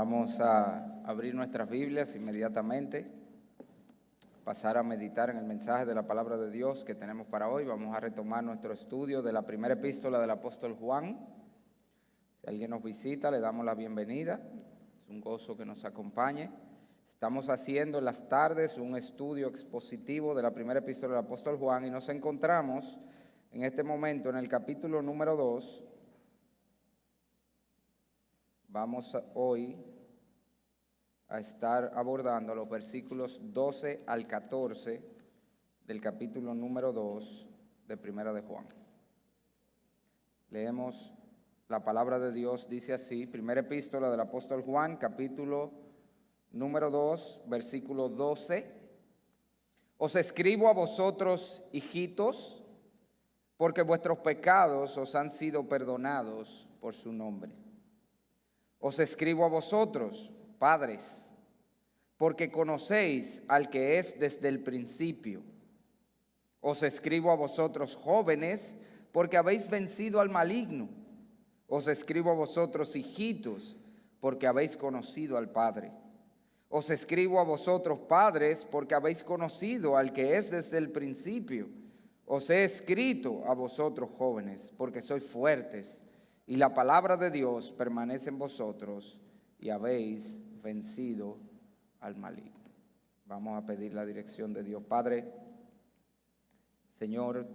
Vamos a abrir nuestras Biblias inmediatamente, pasar a meditar en el mensaje de la palabra de Dios que tenemos para hoy. Vamos a retomar nuestro estudio de la primera epístola del apóstol Juan. Si alguien nos visita, le damos la bienvenida. Es un gozo que nos acompañe. Estamos haciendo en las tardes un estudio expositivo de la primera epístola del apóstol Juan y nos encontramos en este momento en el capítulo número 2. Vamos hoy a estar abordando los versículos 12 al 14 del capítulo número 2 de Primera de Juan. Leemos la palabra de Dios, dice así, primera epístola del apóstol Juan, capítulo número 2, versículo 12. Os escribo a vosotros, hijitos, porque vuestros pecados os han sido perdonados por su nombre. Os escribo a vosotros, padres, porque conocéis al que es desde el principio. Os escribo a vosotros, jóvenes, porque habéis vencido al maligno. Os escribo a vosotros, hijitos, porque habéis conocido al Padre. Os escribo a vosotros, padres, porque habéis conocido al que es desde el principio. Os he escrito a vosotros, jóvenes, porque sois fuertes, y la palabra de Dios permanece en vosotros, y habéis vencido al maligno. Vamos a pedir la dirección de Dios. Padre, Señor,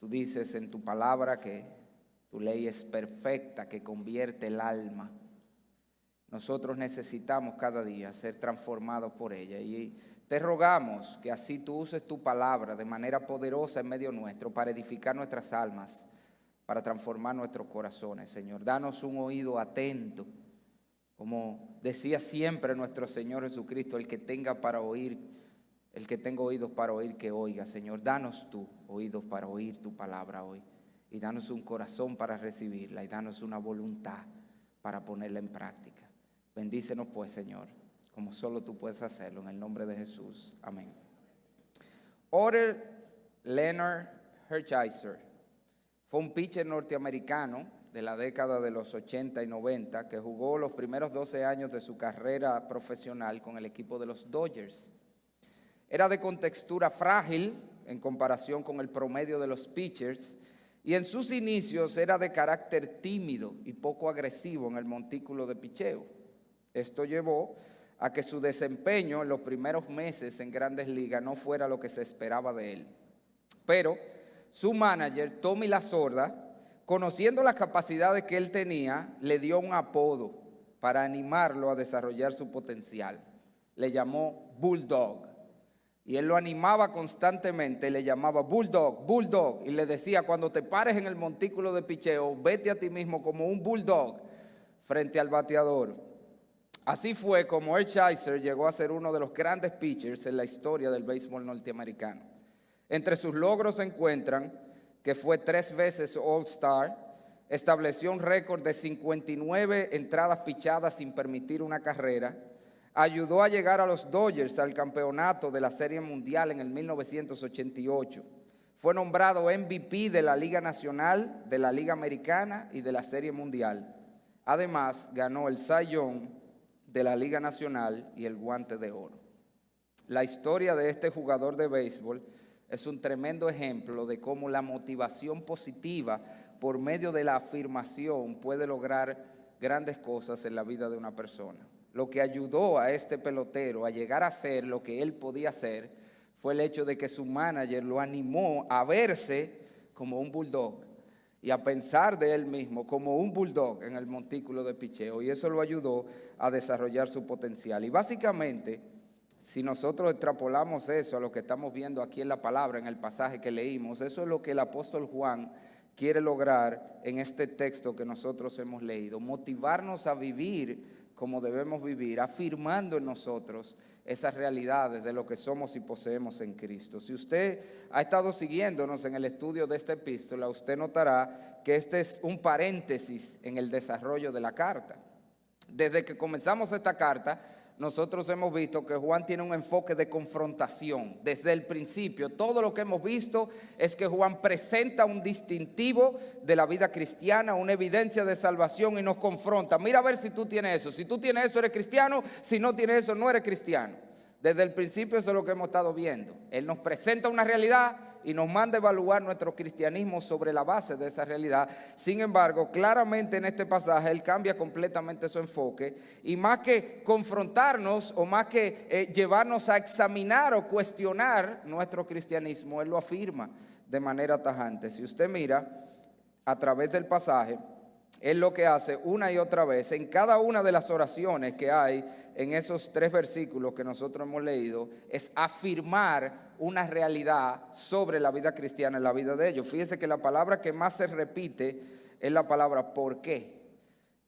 tú dices en tu palabra que tu ley es perfecta, que convierte el alma. Nosotros necesitamos cada día ser transformados por ella y te rogamos que así tú uses tu palabra de manera poderosa en medio nuestro para edificar nuestras almas, para transformar nuestros corazones, Señor. Danos un oído atento, como decía siempre nuestro Señor Jesucristo, el que tenga para oír, el que tenga oídos para oír, que oiga, Señor. Danos tú oídos para oír tu palabra hoy, y danos un corazón para recibirla, y danos una voluntad para ponerla en práctica. Bendícenos pues, Señor, como solo tú puedes hacerlo, en el nombre de Jesús. Amén. Otto Leonard Hershiser fue un pitcher norteamericano de la década de los 80 y 90 que jugó los primeros 12 años de su carrera profesional con el equipo de los Dodgers. Era de contextura frágil en comparación con el promedio de los pitchers y en sus inicios era de carácter tímido y poco agresivo en el montículo de picheo. Esto llevó a que su desempeño en los primeros meses en Grandes Ligas no fuera lo que se esperaba de él. Pero su manager, Tommy Lasorda, conociendo las capacidades que él tenía, le dio un apodo para animarlo a desarrollar su potencial. Le llamó Bulldog. Y él lo animaba constantemente, le llamaba Bulldog, Bulldog. Y le decía, cuando te pares en el montículo de picheo, vete a ti mismo como un Bulldog frente al bateador. Así fue como Hershiser llegó a ser uno de los grandes pitchers en la historia del béisbol norteamericano. Entre sus logros se encuentran que fue 3 veces All-Star, estableció un récord de 59 entradas pichadas sin permitir una carrera, ayudó a llegar a los Dodgers al campeonato de la Serie Mundial en el 1988, fue nombrado MVP de la Liga Nacional, de la Liga Americana y de la Serie Mundial. Además, ganó el Cy Young de la Liga Nacional y el Guante de Oro. La historia de este jugador de béisbol es un tremendo ejemplo de cómo la motivación positiva por medio de la afirmación puede lograr grandes cosas en la vida de una persona. Lo que ayudó a este pelotero a llegar a ser lo que él podía ser fue el hecho de que su manager lo animó a verse como un bulldog y a pensar de él mismo como un bulldog en el montículo de picheo, y eso lo ayudó a desarrollar su potencial. Y básicamente, si nosotros extrapolamos eso a lo que estamos viendo aquí en la palabra, en el pasaje que leímos, eso es lo que el apóstol Juan quiere lograr en este texto que nosotros hemos leído, motivarnos a vivir como debemos vivir, afirmando en nosotros esas realidades de lo que somos y poseemos en Cristo. Si usted ha estado siguiéndonos en el estudio de esta epístola, usted notará que este es un paréntesis en el desarrollo de la carta. Desde que comenzamos esta carta, nosotros hemos visto que Juan tiene un enfoque de confrontación desde el principio. Todo lo que hemos visto es que Juan presenta un distintivo de la vida cristiana, una evidencia de salvación y nos confronta. Mira a ver si tú tienes eso. Si tú tienes eso, eres cristiano. Si no tienes eso, no eres cristiano. Desde el principio eso es lo que hemos estado viendo. Él nos presenta una realidad y nos manda a evaluar nuestro cristianismo sobre la base de esa realidad. Sin embargo, claramente en este pasaje Él cambia completamente su enfoque y más que confrontarnos o más que llevarnos a examinar o cuestionar nuestro cristianismo, Él lo afirma de manera tajante. Si usted mira a través del pasaje, Él lo que hace una y otra vez en cada una de las oraciones que hay en esos 3 versículos que nosotros hemos leído es afirmar una realidad sobre la vida cristiana en la vida de ellos. Fíjese que la palabra que más se repite es la palabra ¿por qué?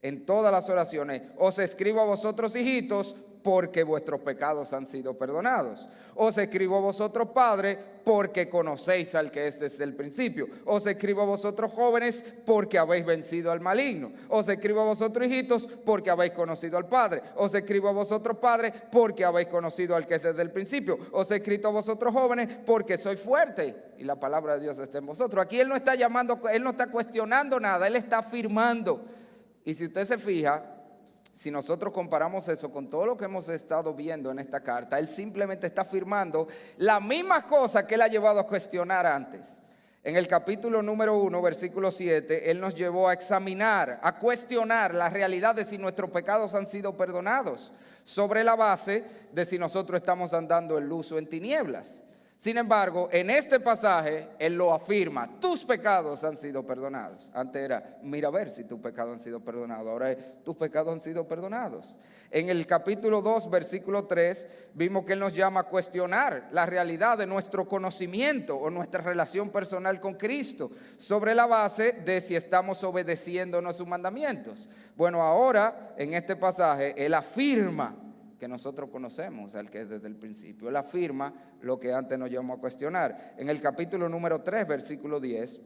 En todas las oraciones, os escribo a vosotros hijitos porque vuestros pecados han sido perdonados. Os escribo a vosotros padres porque conocéis al que es desde el principio. Os escribo a vosotros jóvenes porque habéis vencido al maligno. Os escribo a vosotros hijitos porque habéis conocido al Padre. Os escribo a vosotros padres porque habéis conocido al que es desde el principio. Os he escrito a vosotros jóvenes porque sois fuertes y la palabra de Dios está en vosotros. Aquí Él no está llamando, Él no está cuestionando nada, Él está afirmando. Y si usted se fija, si nosotros comparamos eso con todo lo que hemos estado viendo en esta carta, Él simplemente está afirmando las mismas cosas que Él ha llevado a cuestionar antes. En el capítulo número 1, versículo 7, Él nos llevó a examinar, a cuestionar la realidad de si nuestros pecados han sido perdonados, sobre la base de si nosotros estamos andando en luz o en tinieblas. Sin embargo, en este pasaje, Él lo afirma, tus pecados han sido perdonados. Antes era, mira a ver si tus pecados han sido perdonados. Ahora es, tus pecados han sido perdonados. En el capítulo 2, versículo 3, vimos que Él nos llama a cuestionar la realidad de nuestro conocimiento o nuestra relación personal con Cristo, sobre la base de si estamos obedeciéndonos sus mandamientos. Bueno, ahora, en este pasaje, Él afirma que nosotros conocemos al que es desde el principio. Él afirma lo que antes nos llamó a cuestionar. En el capítulo número 3, versículo 10,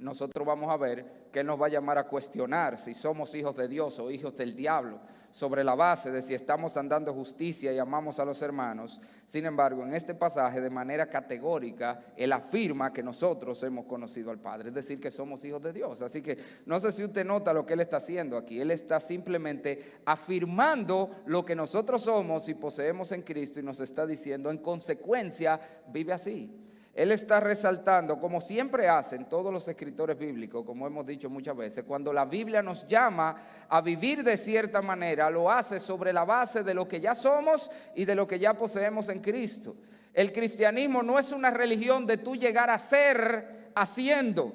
nosotros vamos a ver que Él nos va a llamar a cuestionar si somos hijos de Dios o hijos del diablo, sobre la base de si estamos andando justicia y amamos a los hermanos. Sin embargo, en este pasaje, de manera categórica, Él afirma que nosotros hemos conocido al Padre, es decir, que somos hijos de Dios. Así que no sé si usted nota lo que Él está haciendo aquí. Él está simplemente afirmando lo que nosotros somos y poseemos en Cristo y nos está diciendo, en consecuencia, vive así. Él está resaltando, como siempre hacen todos los escritores bíblicos, como hemos dicho muchas veces, cuando la Biblia nos llama a vivir de cierta manera, lo hace sobre la base de lo que ya somos y de lo que ya poseemos en Cristo. El cristianismo no es una religión de tú llegar a ser haciendo.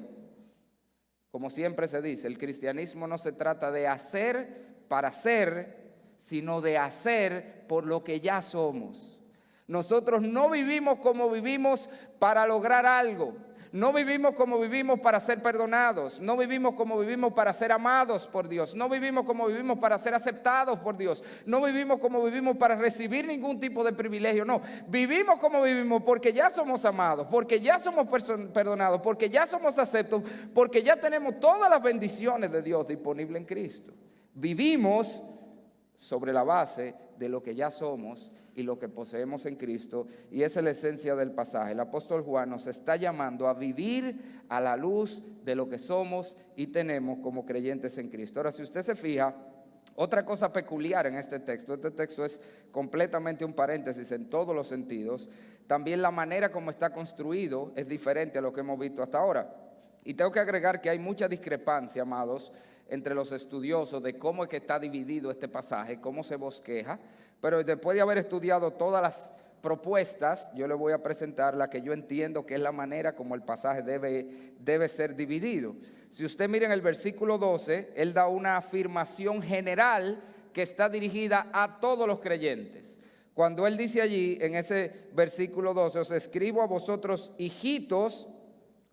Como siempre se dice, el cristianismo no se trata de hacer para ser, sino de hacer por lo que ya somos. Nosotros no vivimos como vivimos para lograr algo. No vivimos como vivimos para ser perdonados. No vivimos como vivimos para ser amados por Dios. No vivimos como vivimos para ser aceptados por Dios. No vivimos como vivimos para recibir ningún tipo de privilegio. No, vivimos como vivimos porque ya somos amados, porque ya somos perdonados, porque ya somos aceptos, porque ya tenemos todas las bendiciones de Dios disponibles en Cristo. Vivimos sobre la base de lo que ya somos y lo que poseemos en Cristo, y esa es la esencia del pasaje. El apóstol Juan nos está llamando a vivir a la luz de lo que somos y tenemos como creyentes en Cristo. Ahora, si usted se fija, otra cosa peculiar en este texto es completamente un paréntesis en todos los sentidos. También la manera como está construido es diferente a lo que hemos visto hasta ahora. Y tengo que agregar que hay mucha discrepancia, amados, entre los estudiosos de cómo es que está dividido este pasaje, cómo se bosqueja. Pero después de haber estudiado todas las propuestas, yo le voy a presentar la que yo entiendo que es la manera como el pasaje debe ser dividido. Si usted mira en el versículo 12, Él da una afirmación general que está dirigida a todos los creyentes. Cuando Él dice allí, en ese versículo 12, os escribo a vosotros hijitos,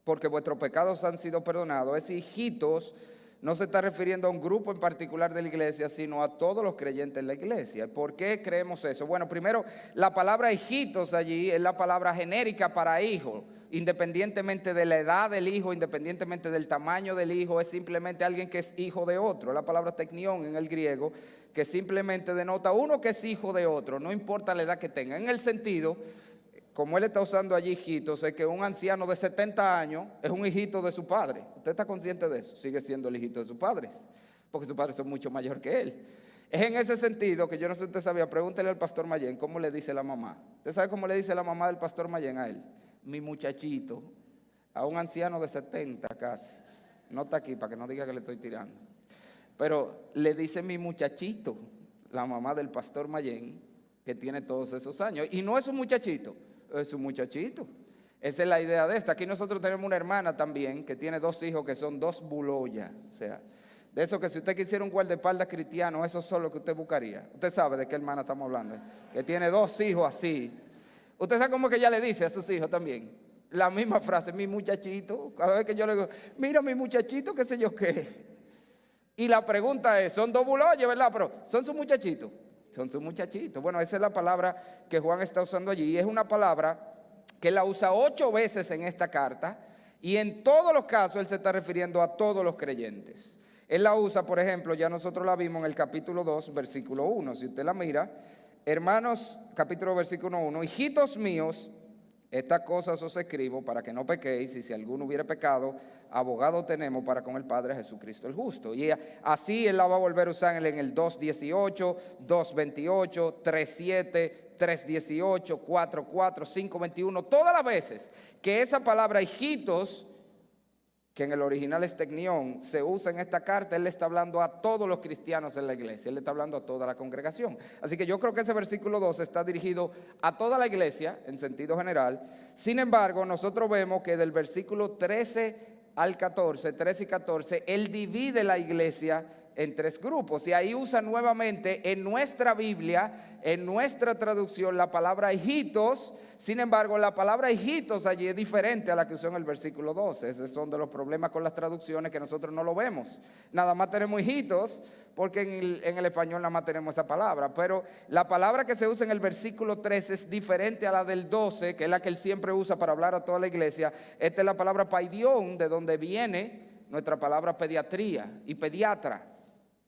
porque vuestros pecados han sido perdonados. Ese hijitos no se está refiriendo a un grupo en particular de la iglesia, sino a todos los creyentes en la iglesia. ¿Por qué creemos eso? Bueno, primero, la palabra hijitos allí es la palabra genérica para hijo. Independientemente de la edad del hijo, independientemente del tamaño del hijo, es simplemente alguien que es hijo de otro. La palabra teknión en el griego que simplemente denota uno que es hijo de otro, no importa la edad que tenga. En el sentido, como él está usando allí hijitos, es que un anciano de 70 años es un hijito de su padre. ¿Usted está consciente de eso? Sigue siendo el hijito de sus padres, porque sus padres son mucho mayor que él. Es en ese sentido que yo no sé si usted sabía, pregúntele al pastor Mayén cómo le dice la mamá. ¿Usted sabe cómo le dice la mamá del pastor Mayén a él? Mi muchachito, a un anciano de 70 casi. No está aquí para que no diga que le estoy tirando. Pero le dice mi muchachito, la mamá del pastor Mayén, que tiene todos esos años. Y no es un muchachito, es un muchachito. Esa es la idea de esta. Aquí nosotros tenemos una hermana también que tiene 2 hijos que son 2 buloyas. O sea, de eso que si usted quisiera un guardaespaldas cristiano, eso es lo que usted buscaría. Usted sabe de qué hermana estamos hablando. Que tiene 2 hijos así. Usted sabe cómo que ella le dice a sus hijos también. La misma frase, mi muchachito. Cada vez que yo le digo, mira mi muchachito, qué sé yo qué. Y la pregunta es, son 2 buloyas, ¿verdad? Pero ¿son sus muchachitos? Son sus muchachitos. Bueno, esa es la palabra que Juan está usando allí. Y es una palabra que la usa 8 veces en esta carta. Y en todos los casos él se está refiriendo a todos los creyentes. Él la usa, por ejemplo, ya nosotros la vimos en el capítulo 2, versículo 1. Si usted la mira, hermanos, capítulo versículo 1, hijitos míos, estas cosas os escribo para que no pequéis, y si alguno hubiera pecado, abogado tenemos para con el Padre, Jesucristo el justo. Y así él la va a volver a usar en el 2:18, 2:28, 3:7, 3:18, 4:4, 5:21, todas las veces que esa palabra hijitos, que en el original es tecnión, se usa en esta carta, él le está hablando a todos los cristianos en la iglesia, él le está hablando a toda la congregación. Así que yo creo que ese versículo 2 está dirigido a toda la iglesia en sentido general. Sin embargo, nosotros vemos que del versículo 13 al 14, 13 y 14, él divide la iglesia en 3 grupos. Y ahí usa nuevamente en nuestra Biblia, en nuestra traducción, la palabra hijitos. Sin embargo, la palabra hijitos allí es diferente a la que usó en el versículo 12. Esos son de los problemas con las traducciones, que nosotros no lo vemos. Nada más tenemos hijitos, porque en el español nada más tenemos esa palabra. Pero la palabra que se usa en el versículo 13 es diferente a la del 12, que es la que él siempre usa para hablar a toda la iglesia. Esta es la palabra paidión, de donde viene nuestra palabra pediatría y pediatra,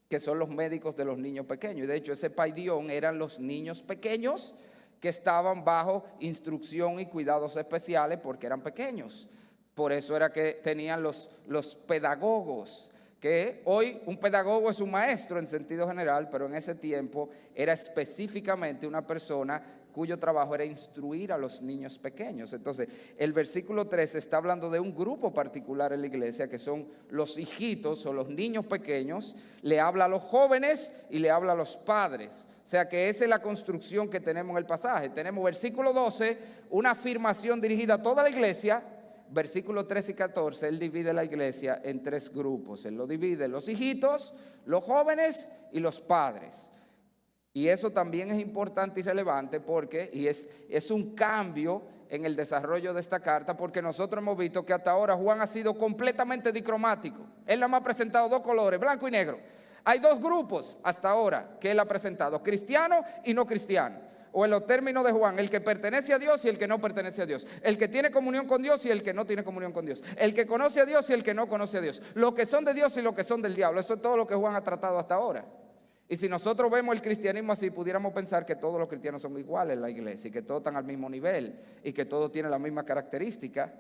que son los médicos de los niños pequeños. Y de hecho ese paidión eran los niños pequeños que estaban bajo instrucción y cuidados especiales porque eran pequeños. Por eso era que tenían los pedagogos, que hoy un pedagogo es un maestro en sentido general, pero en ese tiempo era específicamente una persona cuyo trabajo era instruir a los niños pequeños. Entonces, el versículo 13 está hablando de un grupo particular en la iglesia, que son los hijitos o los niños pequeños. Le habla a los jóvenes y le habla a los padres. O sea que esa es la construcción que tenemos en el pasaje. Tenemos versículo 12, una afirmación dirigida a toda la iglesia. Versículo 13 y 14, él divide la iglesia en 3 grupos. Él lo divide en los hijitos, los jóvenes y los padres. Y eso también es importante y relevante porque es un cambio en el desarrollo de esta carta, porque nosotros hemos visto que hasta ahora Juan ha sido completamente dicromático. Él nada más ha presentado 2 colores, blanco y negro. Hay 2 grupos hasta ahora que él ha presentado, cristiano y no cristiano. O en los términos de Juan, el que pertenece a Dios y el que no pertenece a Dios. El que tiene comunión con Dios y el que no tiene comunión con Dios. El que conoce a Dios y el que no conoce a Dios. Los que son de Dios y los que son del diablo. Eso es todo lo que Juan ha tratado hasta ahora. Y si nosotros vemos el cristianismo así, pudiéramos pensar que todos los cristianos son iguales en la iglesia y que todos están al mismo nivel y que todos tienen la misma característica,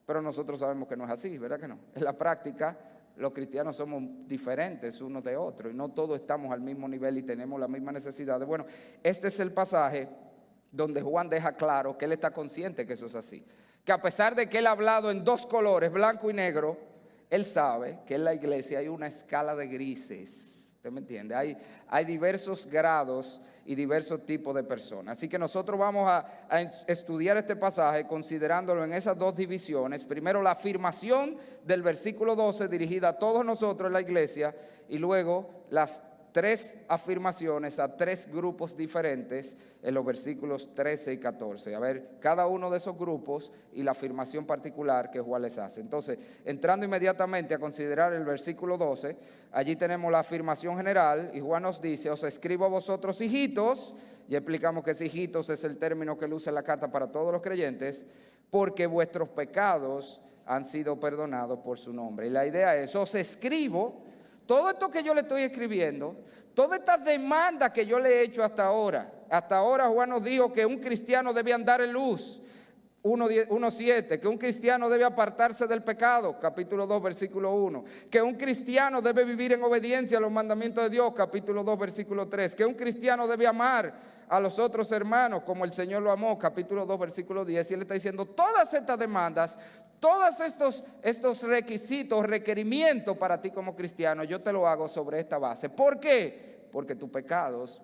pero nosotros sabemos que no es así, ¿verdad que no? En la práctica, los cristianos somos diferentes unos de otros y no todos estamos al mismo nivel y tenemos las mismas necesidades. Bueno, este es el pasaje donde Juan deja claro que él está consciente que eso es así. Que a pesar de que él ha hablado en 2 colores, blanco y negro, él sabe que en la iglesia hay una escala de grises. ¿Usted me entiende? Hay diversos grados y diversos tipos de personas. Así que nosotros vamos a estudiar este pasaje considerándolo en esas 2 divisiones. Primero la afirmación del versículo 12 dirigida a todos nosotros en la iglesia, y luego las 3 afirmaciones a 3 grupos diferentes en los versículos 13 y 14. A ver, cada uno de esos grupos y la afirmación particular que Juan les hace. Entonces, entrando inmediatamente a considerar el versículo 12, allí tenemos la afirmación general y Juan nos dice: os escribo a vosotros hijitos, y explicamos que hijitos es el término que él usa en la carta para todos los creyentes, porque vuestros pecados han sido perdonados por su nombre. Y la idea es: os escribo. todo esto que yo le estoy escribiendo, todas estas demandas que yo le he hecho hasta ahora Juan nos dijo que un cristiano debe andar en luz, 1:7, que un cristiano debe apartarse del pecado, capítulo 2, versículo 1, que un cristiano debe vivir en obediencia a los mandamientos de Dios, capítulo 2, versículo 3, que un cristiano debe amar a los otros hermanos como el Señor lo amó, capítulo 2, versículo 10, y él está diciendo todas estas demandas, todos estos requisitos, requerimientos para ti como cristiano, yo te lo hago sobre esta base. ¿Por qué? Porque tus pecados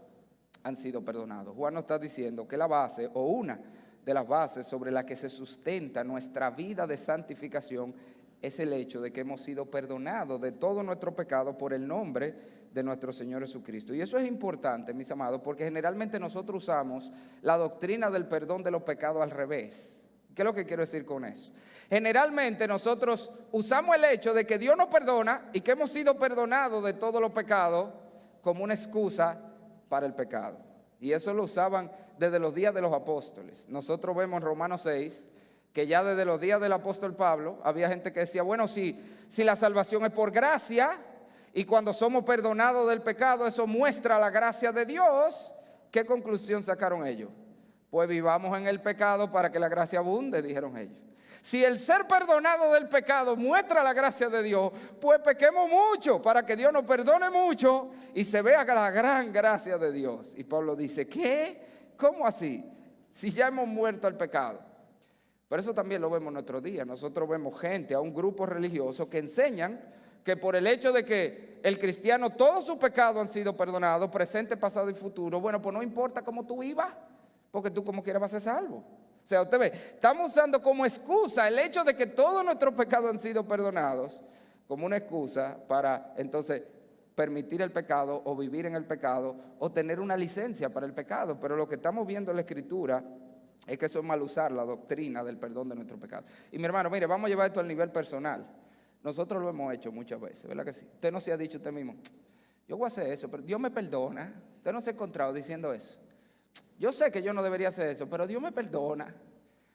han sido perdonados. Juan nos está diciendo que la base, o una de las bases sobre la que se sustenta nuestra vida de santificación, es el hecho de que hemos sido perdonados de todo nuestro pecado por el nombre de nuestro Señor Jesucristo. Y eso es importante, mis amados, porque generalmente nosotros usamos la doctrina del perdón de los pecados al revés. ¿Qué es lo que quiero decir con eso? Generalmente nosotros usamos el hecho de que Dios nos perdona y que hemos sido perdonados de todos los pecados como una excusa para el pecado. Y eso lo usaban desde los días de los apóstoles. Nosotros vemos en Romanos 6 que ya desde los días del apóstol Pablo había gente que decía, bueno, si la salvación es por gracia y cuando somos perdonados del pecado eso muestra la gracia de Dios, ¿qué conclusión sacaron ellos? Pues vivamos en el pecado para que la gracia abunde, dijeron ellos. Si el ser perdonado del pecado muestra la gracia de Dios, pues pequemos mucho para que Dios nos perdone mucho y se vea la gran gracia de Dios. Y Pablo dice, ¿qué? ¿Cómo así? Si ya hemos muerto al pecado. Por eso también lo vemos en nuestros días. Nosotros vemos gente, a un grupo religioso que enseñan que por el hecho de que el cristiano todos sus pecados han sido perdonados, presente, pasado y futuro, bueno, pues no importa cómo tú vivas, porque tú como quieras vas a ser salvo. O sea, usted ve, estamos usando como excusa el hecho de que todos nuestros pecados han sido perdonados, como una excusa para entonces permitir el pecado o vivir en el pecado o tener una licencia para el pecado. Pero lo que estamos viendo en la Escritura es que eso es mal usar la doctrina del perdón de nuestros pecados. Y mi hermano, mire, vamos a llevar esto al nivel personal. Nosotros lo hemos hecho muchas veces, ¿verdad que sí? Usted no se ha dicho usted mismo, yo voy a hacer eso, pero Dios me perdona. Usted no se ha encontrado diciendo eso. Yo sé que yo no debería hacer eso, pero Dios me perdona.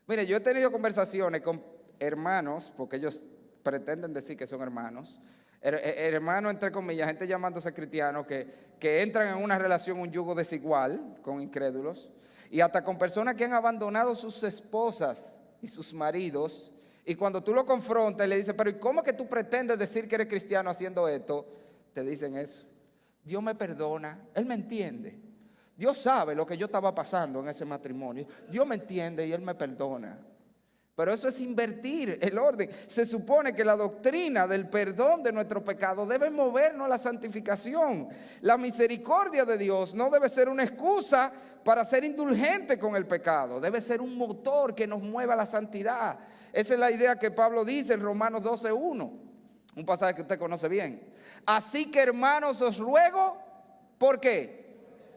Mire, yo he tenido conversaciones con hermanos, porque ellos pretenden decir que son hermanos, hermanos entre comillas, gente llamándose cristianos, que entran en una relación, un yugo desigual con incrédulos, y hasta con personas que han abandonado sus esposas y sus maridos, y cuando tú lo confrontas y le dices, pero ¿y cómo que tú pretendes decir que eres cristiano haciendo esto? Te dicen eso. Dios me perdona, Él me entiende. Dios sabe lo que yo estaba pasando en ese matrimonio. Dios me entiende y Él me perdona. Pero eso es invertir el orden. Se supone que la doctrina del perdón de nuestro pecado debe movernos a la santificación. La misericordia de Dios no debe ser una excusa para ser indulgente con el pecado. Debe ser un motor que nos mueva a la santidad. Esa es la idea que Pablo dice en Romanos 12:1. Un pasaje que usted conoce bien. Así que, hermanos, os ruego, ¿por qué?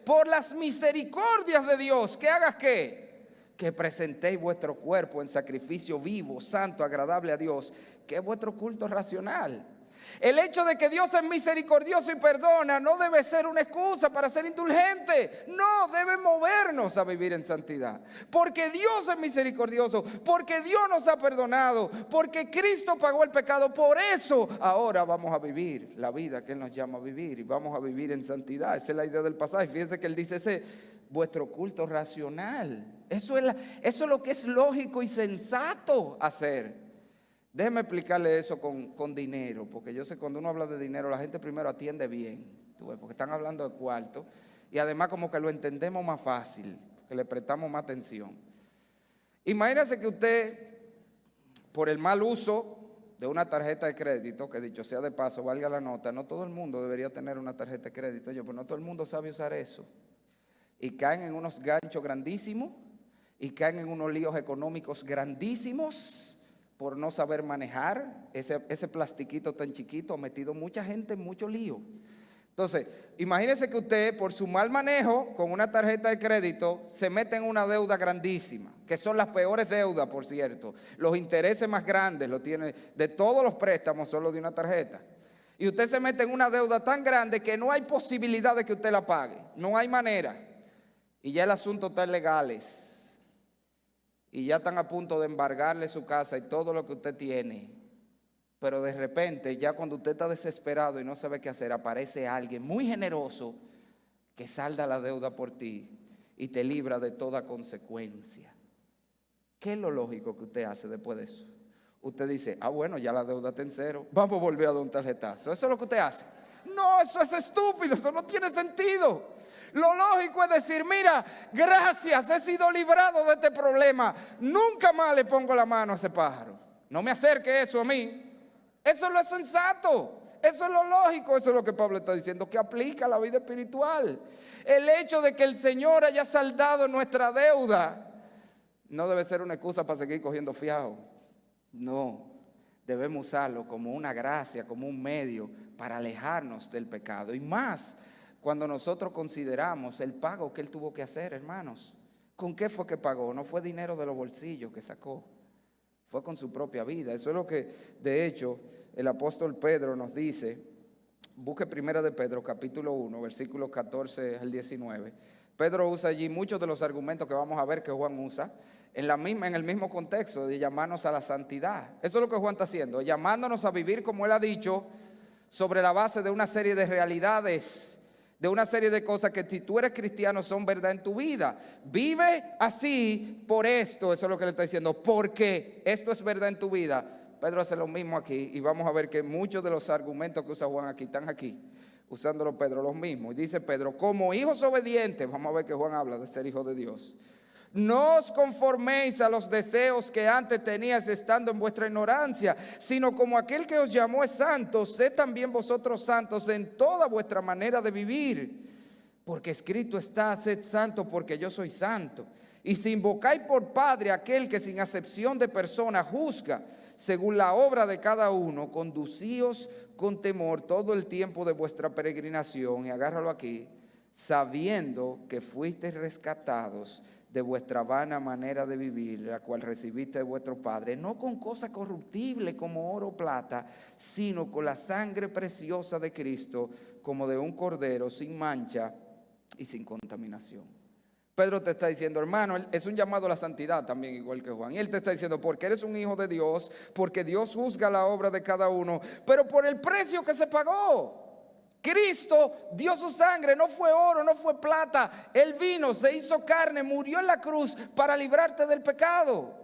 Por las misericordias de Dios, ¿que hagas qué? Que presentéis vuestro cuerpo en sacrificio vivo, santo, agradable a Dios, que es vuestro culto racional. El hecho de que Dios es misericordioso y perdona no debe ser una excusa para ser indulgente. No, debe movernos a vivir en santidad. Porque Dios es misericordioso, porque Dios nos ha perdonado, porque Cristo pagó el pecado. Por eso ahora vamos a vivir la vida que Él nos llama a vivir y vamos a vivir en santidad. Esa es la idea del pasaje. Fíjense que Él dice ese vuestro culto racional. Eso es lo que es lógico y sensato hacer. Déjeme explicarle eso con dinero, porque yo sé que cuando uno habla de dinero la gente primero atiende bien, porque están hablando de cuarto y además como que lo entendemos más fácil, que le prestamos más atención. Imagínese que usted, por el mal uso de una tarjeta de crédito, que dicho sea de paso, valga la nota, no todo el mundo debería tener una tarjeta de crédito, pero no todo el mundo sabe usar eso. Y caen en unos ganchos grandísimos y caen en unos líos económicos grandísimos por no saber manejar ese plastiquito tan chiquito. Ha metido mucha gente en mucho lío. Entonces, imagínese que usted por su mal manejo con una tarjeta de crédito se mete en una deuda grandísima, que son las peores deudas, por cierto. Los intereses más grandes lo tiene de todos los préstamos, solo de una tarjeta. Y usted se mete en una deuda tan grande que no hay posibilidad de que usted la pague. No hay manera. Y ya el asunto está en legales. Y ya están a punto de embargarle su casa y todo lo que usted tiene. Pero de repente, ya cuando usted está desesperado y no sabe qué hacer, aparece alguien muy generoso que salda la deuda por ti y te libra de toda consecuencia. ¿Qué es lo lógico que usted hace después de eso? Usted dice, bueno, ya la deuda está en cero, vamos a volver a dar un tarjetazo. Eso es lo que usted hace. No, eso es estúpido, eso no tiene sentido. Lo lógico es decir, mira, gracias, he sido librado de este problema. Nunca más le pongo la mano a ese pájaro. No me acerque eso a mí. Eso es lo sensato, eso es lo lógico, eso es lo que Pablo está diciendo, que aplica a la vida espiritual. El hecho de que el Señor haya saldado nuestra deuda no debe ser una excusa para seguir cogiendo fiado. No, debemos usarlo como una gracia, como un medio para alejarnos del pecado. Y más cuando nosotros consideramos el pago que Él tuvo que hacer, hermanos. ¿Con qué fue que pagó? No fue dinero de los bolsillos que sacó. Fue con su propia vida. Eso es lo que, de hecho, el apóstol Pedro nos dice. Busque 1 de Pedro, capítulo 1, versículos 14 al 19. Pedro usa allí muchos de los argumentos que vamos a ver que Juan usa en el mismo contexto de llamarnos a la santidad. Eso es lo que Juan está haciendo, llamándonos a vivir como él ha dicho, sobre la base de una serie de realidades, de una serie de cosas que si tú eres cristiano son verdad en tu vida. Vive así por esto, eso es lo que le está diciendo, porque esto es verdad en tu vida. Pedro hace lo mismo aquí y vamos a ver que muchos de los argumentos que usa Juan aquí están aquí, usándolo Pedro los mismos. Y dice Pedro, como hijos obedientes, vamos a ver que Juan habla de ser hijo de Dios. No os conforméis a los deseos que antes teníais estando en vuestra ignorancia, sino como aquel que os llamó es santo, sed también vosotros santos en toda vuestra manera de vivir. Porque escrito está, sed santo porque yo soy santo. Y si invocáis por Padre aquel que sin acepción de persona juzga, según la obra de cada uno, conducíos con temor todo el tiempo de vuestra peregrinación, y agárralo aquí, sabiendo que fuisteis rescatados de vuestra vana manera de vivir, la cual recibiste de vuestro Padre, no con cosas corruptibles como oro o plata, sino con la sangre preciosa de Cristo, como de un cordero sin mancha y sin contaminación. Pedro te está diciendo, hermano, es un llamado a la santidad también, igual que Juan. Y él te está diciendo, porque eres un hijo de Dios, porque Dios juzga la obra de cada uno, pero por el precio que se pagó. Cristo dio su sangre, no fue oro, no fue plata. Él vino, se hizo carne, murió en la cruz para librarte del pecado.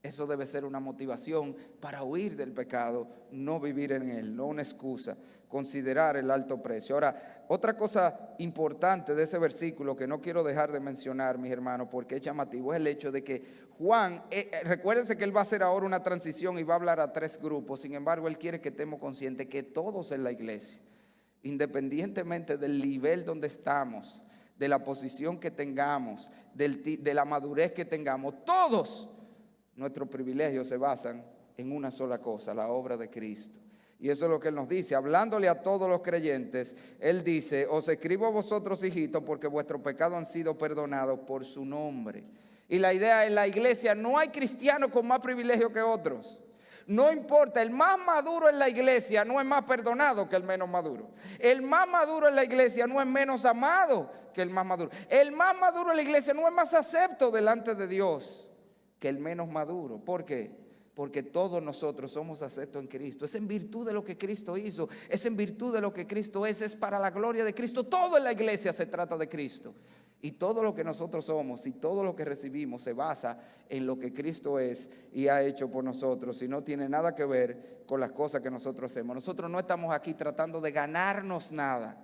Eso debe ser una motivación para huir del pecado, no vivir en él, no una excusa. Considerar el alto precio. Ahora, otra cosa importante de ese versículo que no quiero dejar de mencionar, mis hermanos, porque es llamativo, es el hecho de que Juan, recuérdense que él va a hacer ahora una transición y va a hablar a 3 grupos. Sin embargo, él quiere que estemos conscientes que todos en la iglesia, independientemente del nivel donde estamos, de la posición que tengamos, de la madurez que tengamos, todos nuestros privilegios se basan en una sola cosa, la obra de Cristo. Y eso es lo que él nos dice, hablándole a todos los creyentes. Él dice, os escribo a vosotros, hijitos, porque vuestros pecados han sido perdonados por su nombre. Y la idea en la iglesia, no hay cristianos con más privilegio que otros. No importa, el más maduro en la iglesia no es más perdonado que el menos maduro. El más maduro en la iglesia no es menos amado que el más maduro. El más maduro en la iglesia no es más acepto delante de Dios que el menos maduro. ¿Por qué? Porque todos nosotros somos aceptos en Cristo. Es en virtud de lo que Cristo hizo, es en virtud de lo que Cristo es para la gloria de Cristo. Todo en la iglesia se trata de Cristo. Y todo lo que nosotros somos y todo lo que recibimos se basa en lo que Cristo es y ha hecho por nosotros. Y no tiene nada que ver con las cosas que nosotros hacemos. Nosotros no estamos aquí tratando de ganarnos nada.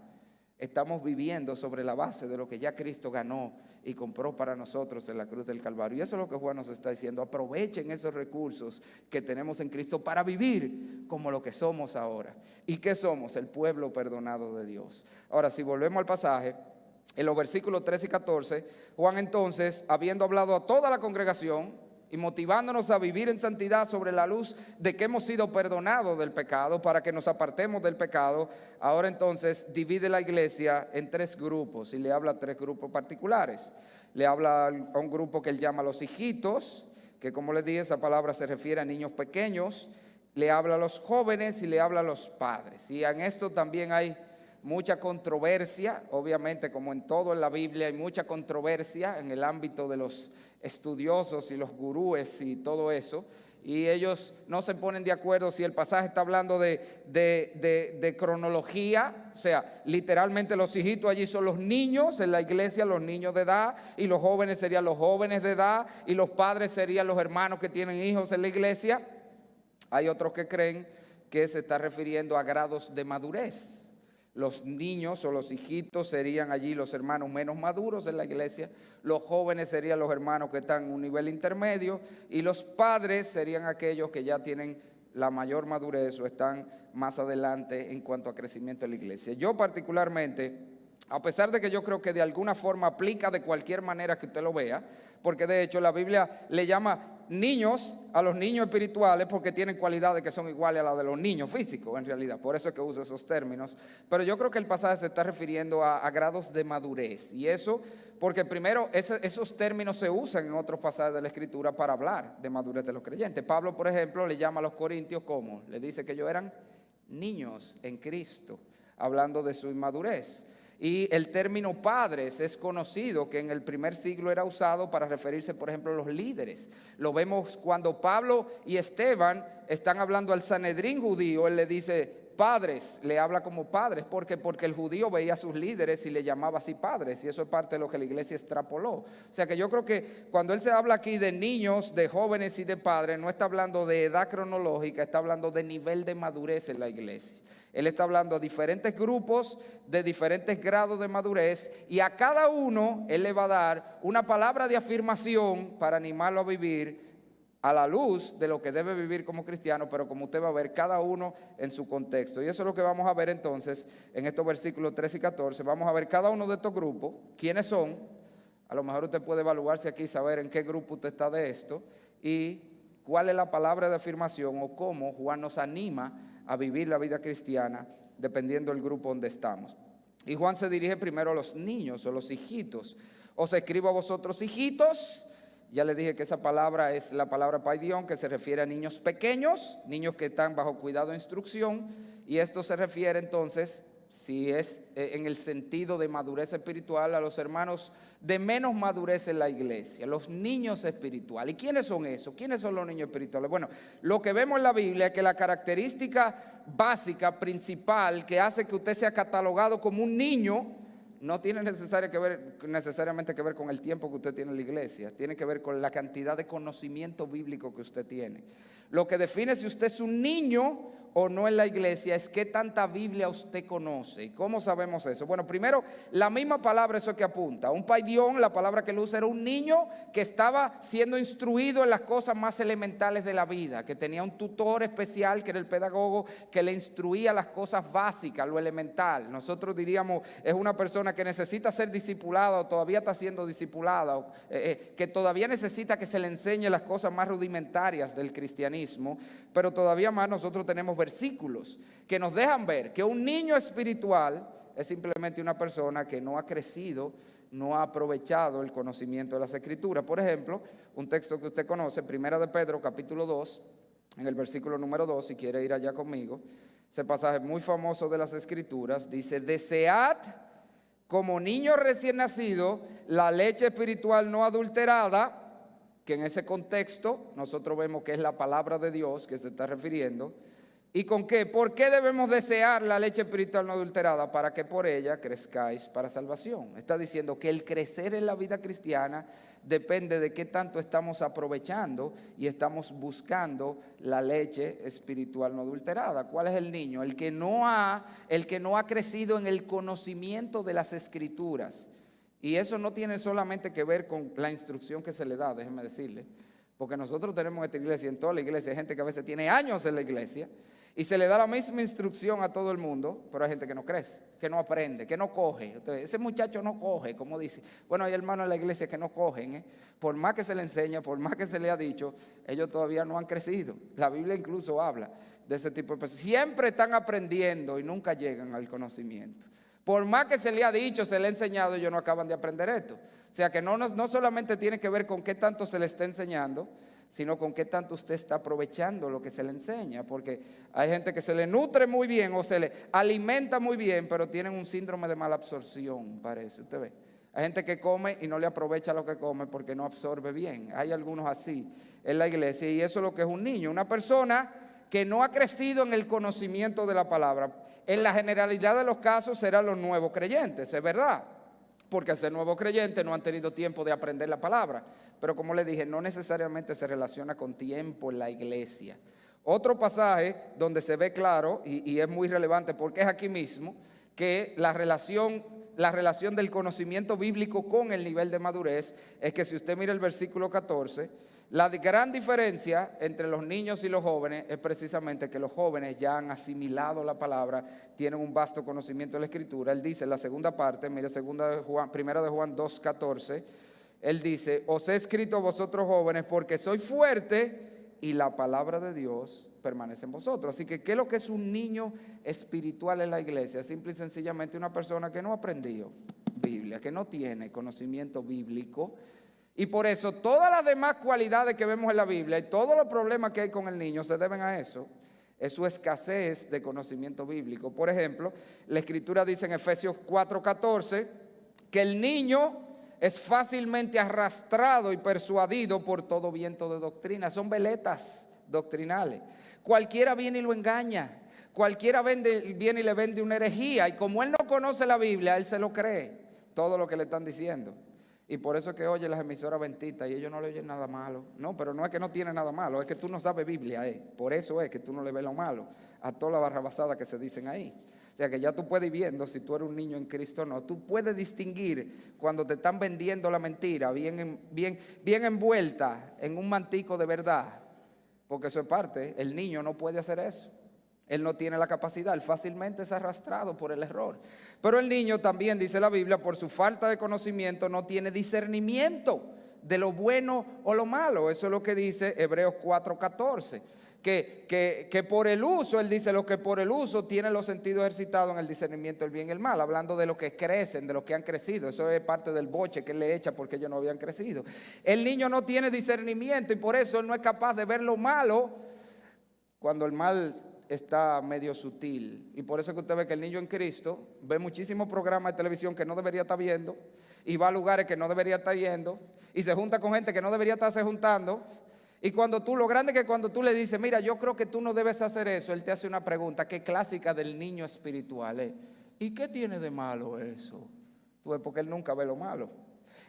Estamos viviendo sobre la base de lo que ya Cristo ganó y compró para nosotros en la cruz del Calvario. Y eso es lo que Juan nos está diciendo. Aprovechen esos recursos que tenemos en Cristo para vivir como lo que somos ahora. ¿Y qué somos? El pueblo perdonado de Dios. Ahora, si volvemos al pasaje, en los versículos 13 y 14, Juan entonces, habiendo hablado a toda la congregación y motivándonos a vivir en santidad sobre la luz de que hemos sido perdonados del pecado, para que nos apartemos del pecado, ahora entonces divide la iglesia en 3 grupos y le habla a 3 grupos particulares. Le habla a un grupo que él llama los hijitos, que como les dije, esa palabra se refiere a niños pequeños. Le habla a los jóvenes y le habla a los padres. Y en esto también hay mucha controversia, obviamente como en todo en la Biblia hay mucha controversia en el ámbito de los estudiosos y los gurúes y todo eso. y ellos no se ponen de acuerdo si el pasaje está hablando de cronología, o sea, literalmente los hijitos allí son los niños en la iglesia, los niños de edad, y los jóvenes serían los jóvenes de edad, y los padres serían los hermanos que tienen hijos en la iglesia. Hay otros que creen que se está refiriendo a grados de madurez. Los niños o los hijitos serían allí los hermanos menos maduros en la iglesia, los jóvenes serían los hermanos que están en un nivel intermedio, y los padres serían aquellos que ya tienen la mayor madurez o están más adelante en cuanto a crecimiento de la iglesia. Yo particularmente, a pesar de que yo creo que de alguna forma aplica de cualquier manera que usted lo vea, porque de hecho la Biblia le llama niños a los niños espirituales porque tienen cualidades que son iguales a las de los niños físicos en realidad, por eso es que usa esos términos, pero yo creo que el pasaje se está refiriendo a grados de madurez, y eso porque primero esos términos se usan en otros pasajes de la Escritura para hablar de madurez de los creyentes. Pablo, por ejemplo, le llama a los corintios como, le dice que ellos eran niños en Cristo, hablando de su inmadurez. Y el término padres es conocido que en el primer siglo era usado para referirse, por ejemplo, a los líderes. Lo vemos cuando Pablo y Esteban están hablando al Sanedrín judío, él le dice padres, le habla como padres, porque el judío veía a sus líderes y le llamaba así padres, y eso es parte de lo que la iglesia extrapoló. O sea que yo creo que cuando él se habla aquí de niños, de jóvenes y de padres, no está hablando de edad cronológica, está hablando de nivel de madurez en la iglesia. Él está hablando a diferentes grupos de diferentes grados de madurez, y a cada uno él le va a dar una palabra de afirmación para animarlo a vivir a la luz de lo que debe vivir como cristiano, pero como usted va a ver, cada uno en su contexto. Y eso es lo que vamos a ver entonces en estos versículos 13 y 14. Vamos a ver cada uno de estos grupos, quiénes son. A lo mejor usted puede evaluarse aquí y saber en qué grupo usted está de esto, y cuál es la palabra de afirmación o cómo Juan nos anima a vivir la vida cristiana dependiendo del grupo donde estamos. Y Juan se dirige primero a los niños o los hijitos. Os escribo a vosotros, hijitos. Ya les dije que esa palabra es la palabra paidión, que se refiere a niños pequeños, niños que están bajo cuidado e instrucción. Y esto se refiere entonces, si es en el sentido de madurez espiritual, a los hermanos de menos madurez en la iglesia, los niños espirituales. ¿Y quiénes son esos? ¿Quiénes son los niños espirituales? Bueno, lo que vemos en la Biblia es que la característica básica, principal, que hace que usted sea catalogado como un niño, no tiene necesariamente que ver con el tiempo que usted tiene en la iglesia, tiene que ver con la cantidad de conocimiento bíblico que usted tiene. Lo que define si usted es un niño o no en la iglesia es qué tanta Biblia usted conoce. ¿Y cómo sabemos eso? Bueno, primero, la misma palabra, eso que apunta. Un paidión, la palabra que lo usa, era un niño que estaba siendo instruido en las cosas más elementales de la vida, que tenía un tutor especial, que era el pedagogo, que le instruía las cosas básicas, lo elemental. Nosotros diríamos, es una persona que necesita ser discipulada o todavía está siendo discipulada, que todavía necesita que se le enseñe las cosas más rudimentarias del cristianismo, pero todavía más nosotros tenemos versículos que nos dejan ver que un niño espiritual es simplemente una persona que no ha crecido, no ha aprovechado el conocimiento de las Escrituras. Por ejemplo, un texto que usted conoce, 1 de Pedro, capítulo 2, en el versículo número 2, si quiere ir allá conmigo, ese pasaje muy famoso de las Escrituras, dice: desead como niño recién nacido la leche espiritual no adulterada, que en ese contexto nosotros vemos que es la palabra de Dios que se está refiriendo. ¿Y con qué? ¿Por qué debemos desear la leche espiritual no adulterada? Para que por ella crezcáis para salvación. Está diciendo que el crecer en la vida cristiana depende de qué tanto estamos aprovechando y estamos buscando la leche espiritual no adulterada. ¿Cuál es el niño? El que no ha crecido en el conocimiento de las Escrituras. Y eso no tiene solamente que ver con la instrucción que se le da, déjeme decirle, porque nosotros tenemos esta iglesia, en toda la iglesia hay gente que a veces tiene años en la iglesia y se le da la misma instrucción a todo el mundo, pero hay gente que no crece, que no aprende, que no coge. Entonces, ese muchacho no coge, como dice. Bueno, hay hermanos en la iglesia que no cogen, por más que se le enseña, por más que se le ha dicho, ellos todavía no han crecido. La Biblia incluso habla de ese tipo de personas. Siempre están aprendiendo y nunca llegan al conocimiento. Por más que se le ha dicho, se le ha enseñado, ellos no acaban de aprender esto. O sea que no solamente tiene que ver con qué tanto se le está enseñando, sino con qué tanto usted está aprovechando lo que se le enseña. Porque hay gente que se le nutre muy bien o se le alimenta muy bien, pero tienen un síndrome de mala absorción, parece, usted ve. Hay gente que come y no le aprovecha lo que come porque no absorbe bien. Hay algunos así en la iglesia, y eso es lo que es un niño, una persona que no ha crecido en el conocimiento de la palabra. En la generalidad de los casos serán los nuevos creyentes, es verdad, porque al ser nuevos creyentes no han tenido tiempo de aprender la palabra. Pero como les dije, no necesariamente se relaciona con tiempo en la iglesia. Otro pasaje donde se ve claro, y es muy relevante porque es aquí mismo, que la relación del conocimiento bíblico con el nivel de madurez, es que si usted mira el versículo 14, la gran diferencia entre los niños y los jóvenes es precisamente que los jóvenes ya han asimilado la palabra, tienen un vasto conocimiento de la Escritura. Él dice en la segunda parte, mire, primera de Juan 2:14, él dice: os he escrito a vosotros jóvenes porque soy fuerte y la palabra de Dios permanece en vosotros. Así que, ¿qué es lo que es un niño espiritual en la iglesia? Simple y sencillamente una persona que no ha aprendido Biblia, que no tiene conocimiento bíblico. Y por eso todas las demás cualidades que vemos en la Biblia y todos los problemas que hay con el niño se deben a eso. Es su escasez de conocimiento bíblico. Por ejemplo, la Escritura dice en Efesios 4:14 que el niño es fácilmente arrastrado y persuadido por todo viento de doctrina. Son veletas doctrinales. Cualquiera viene y lo engaña. Cualquiera viene y le vende una herejía. Y como él no conoce la Biblia, él se lo cree, todo lo que le están diciendo. Y por eso es que oye las emisoras benditas y ellos no le oyen nada malo. No, pero no es que no tiene nada malo, es que tú no sabes Biblia. Por eso es que tú no le ves lo malo a toda la barrabasada que se dicen ahí. O sea que ya tú puedes ir viendo si tú eres un niño en Cristo o no. Tú puedes distinguir cuando te están vendiendo la mentira bien envuelta en un mantico de verdad. Porque eso es parte. El niño no puede hacer eso. Él no tiene la capacidad, él fácilmente es arrastrado por el error. Pero el niño también, dice la Biblia, por su falta de conocimiento no tiene discernimiento de lo bueno o lo malo. Eso es lo que dice Hebreos 4:14. Que por el uso, él dice, lo que por el uso tienen los sentidos ejercitados en el discernimiento del bien y el mal, hablando de los que crecen, de los que han crecido. Eso es parte del boche que él le echa porque ellos no habían crecido. El niño no tiene discernimiento y por eso él no es capaz de ver lo malo cuando el mal está medio sutil. Y por eso es que usted ve que el niño en Cristo ve muchísimos programas de televisión que no debería estar viendo, y va a lugares que no debería estar yendo, y se junta con gente que no debería estarse juntando. Y lo grande es que cuando tú le dices, mira, yo creo que tú no debes hacer eso, él te hace una pregunta que es clásica del niño espiritual. ¿Y qué tiene de malo eso? Tú ves, porque él nunca ve lo malo.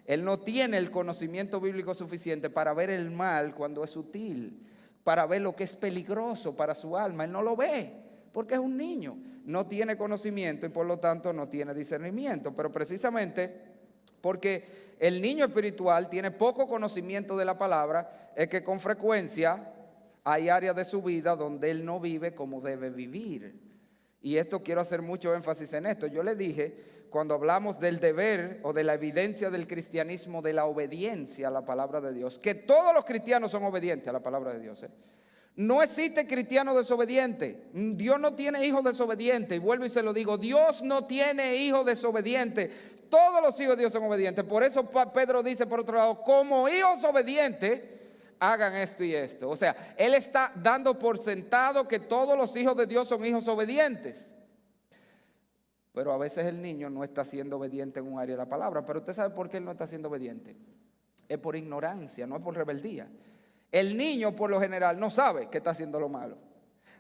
Él no tiene el conocimiento bíblico suficiente para ver el mal cuando es sutil, para ver lo que es peligroso para su alma. Él no lo ve porque es un niño, no tiene conocimiento y por lo tanto no tiene discernimiento. Pero precisamente porque el niño espiritual tiene poco conocimiento de la palabra, es que con frecuencia hay áreas de su vida donde él no vive como debe vivir. Y esto quiero hacer mucho énfasis en esto. Yo le dije, cuando hablamos del deber o de la evidencia del cristianismo, de la obediencia a la palabra de Dios, que todos los cristianos son obedientes a la palabra de Dios. No existe cristiano desobediente. Dios no tiene hijos desobedientes. Y vuelvo y se lo digo, Dios no tiene hijos desobedientes. Todos los hijos de Dios son obedientes. Por eso Pedro dice, por otro lado, como hijos obedientes, hagan esto y esto. O sea, él está dando por sentado que todos los hijos de Dios son hijos obedientes. Pero a veces el niño no está siendo obediente en un área de la palabra. Pero usted sabe por qué él no está siendo obediente. Es por ignorancia, no es por rebeldía. El niño por lo general no sabe que está haciendo lo malo,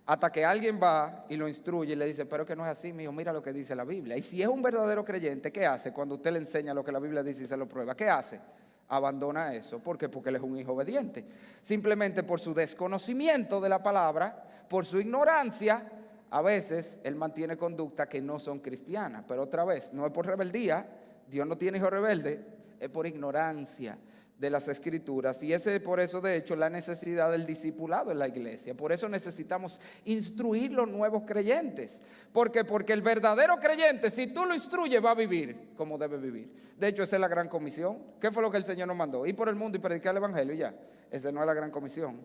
hasta que alguien va y lo instruye y le dice, pero que no es así, mijo, mira lo que dice la Biblia. Y si es un verdadero creyente, ¿qué hace cuando usted le enseña lo que la Biblia dice y se lo prueba? ¿Qué hace? Abandona eso. ¿Por qué? Porque él es un hijo obediente. Simplemente por su desconocimiento de la palabra, por su ignorancia, a veces él mantiene conductas que no son cristianas. Pero otra vez, no es por rebeldía. Dios no tiene hijos rebeldes, es por ignorancia de las Escrituras. Y ese es por eso, de hecho, la necesidad del discipulado en la iglesia. Por eso necesitamos instruir los nuevos creyentes. ¿Por qué? Porque el verdadero creyente, si tú lo instruyes, va a vivir como debe vivir. De hecho, esa es la gran comisión. ¿Qué fue lo que el Señor nos mandó? Ir por el mundo y predicar el evangelio y ya. Esa no es la gran comisión.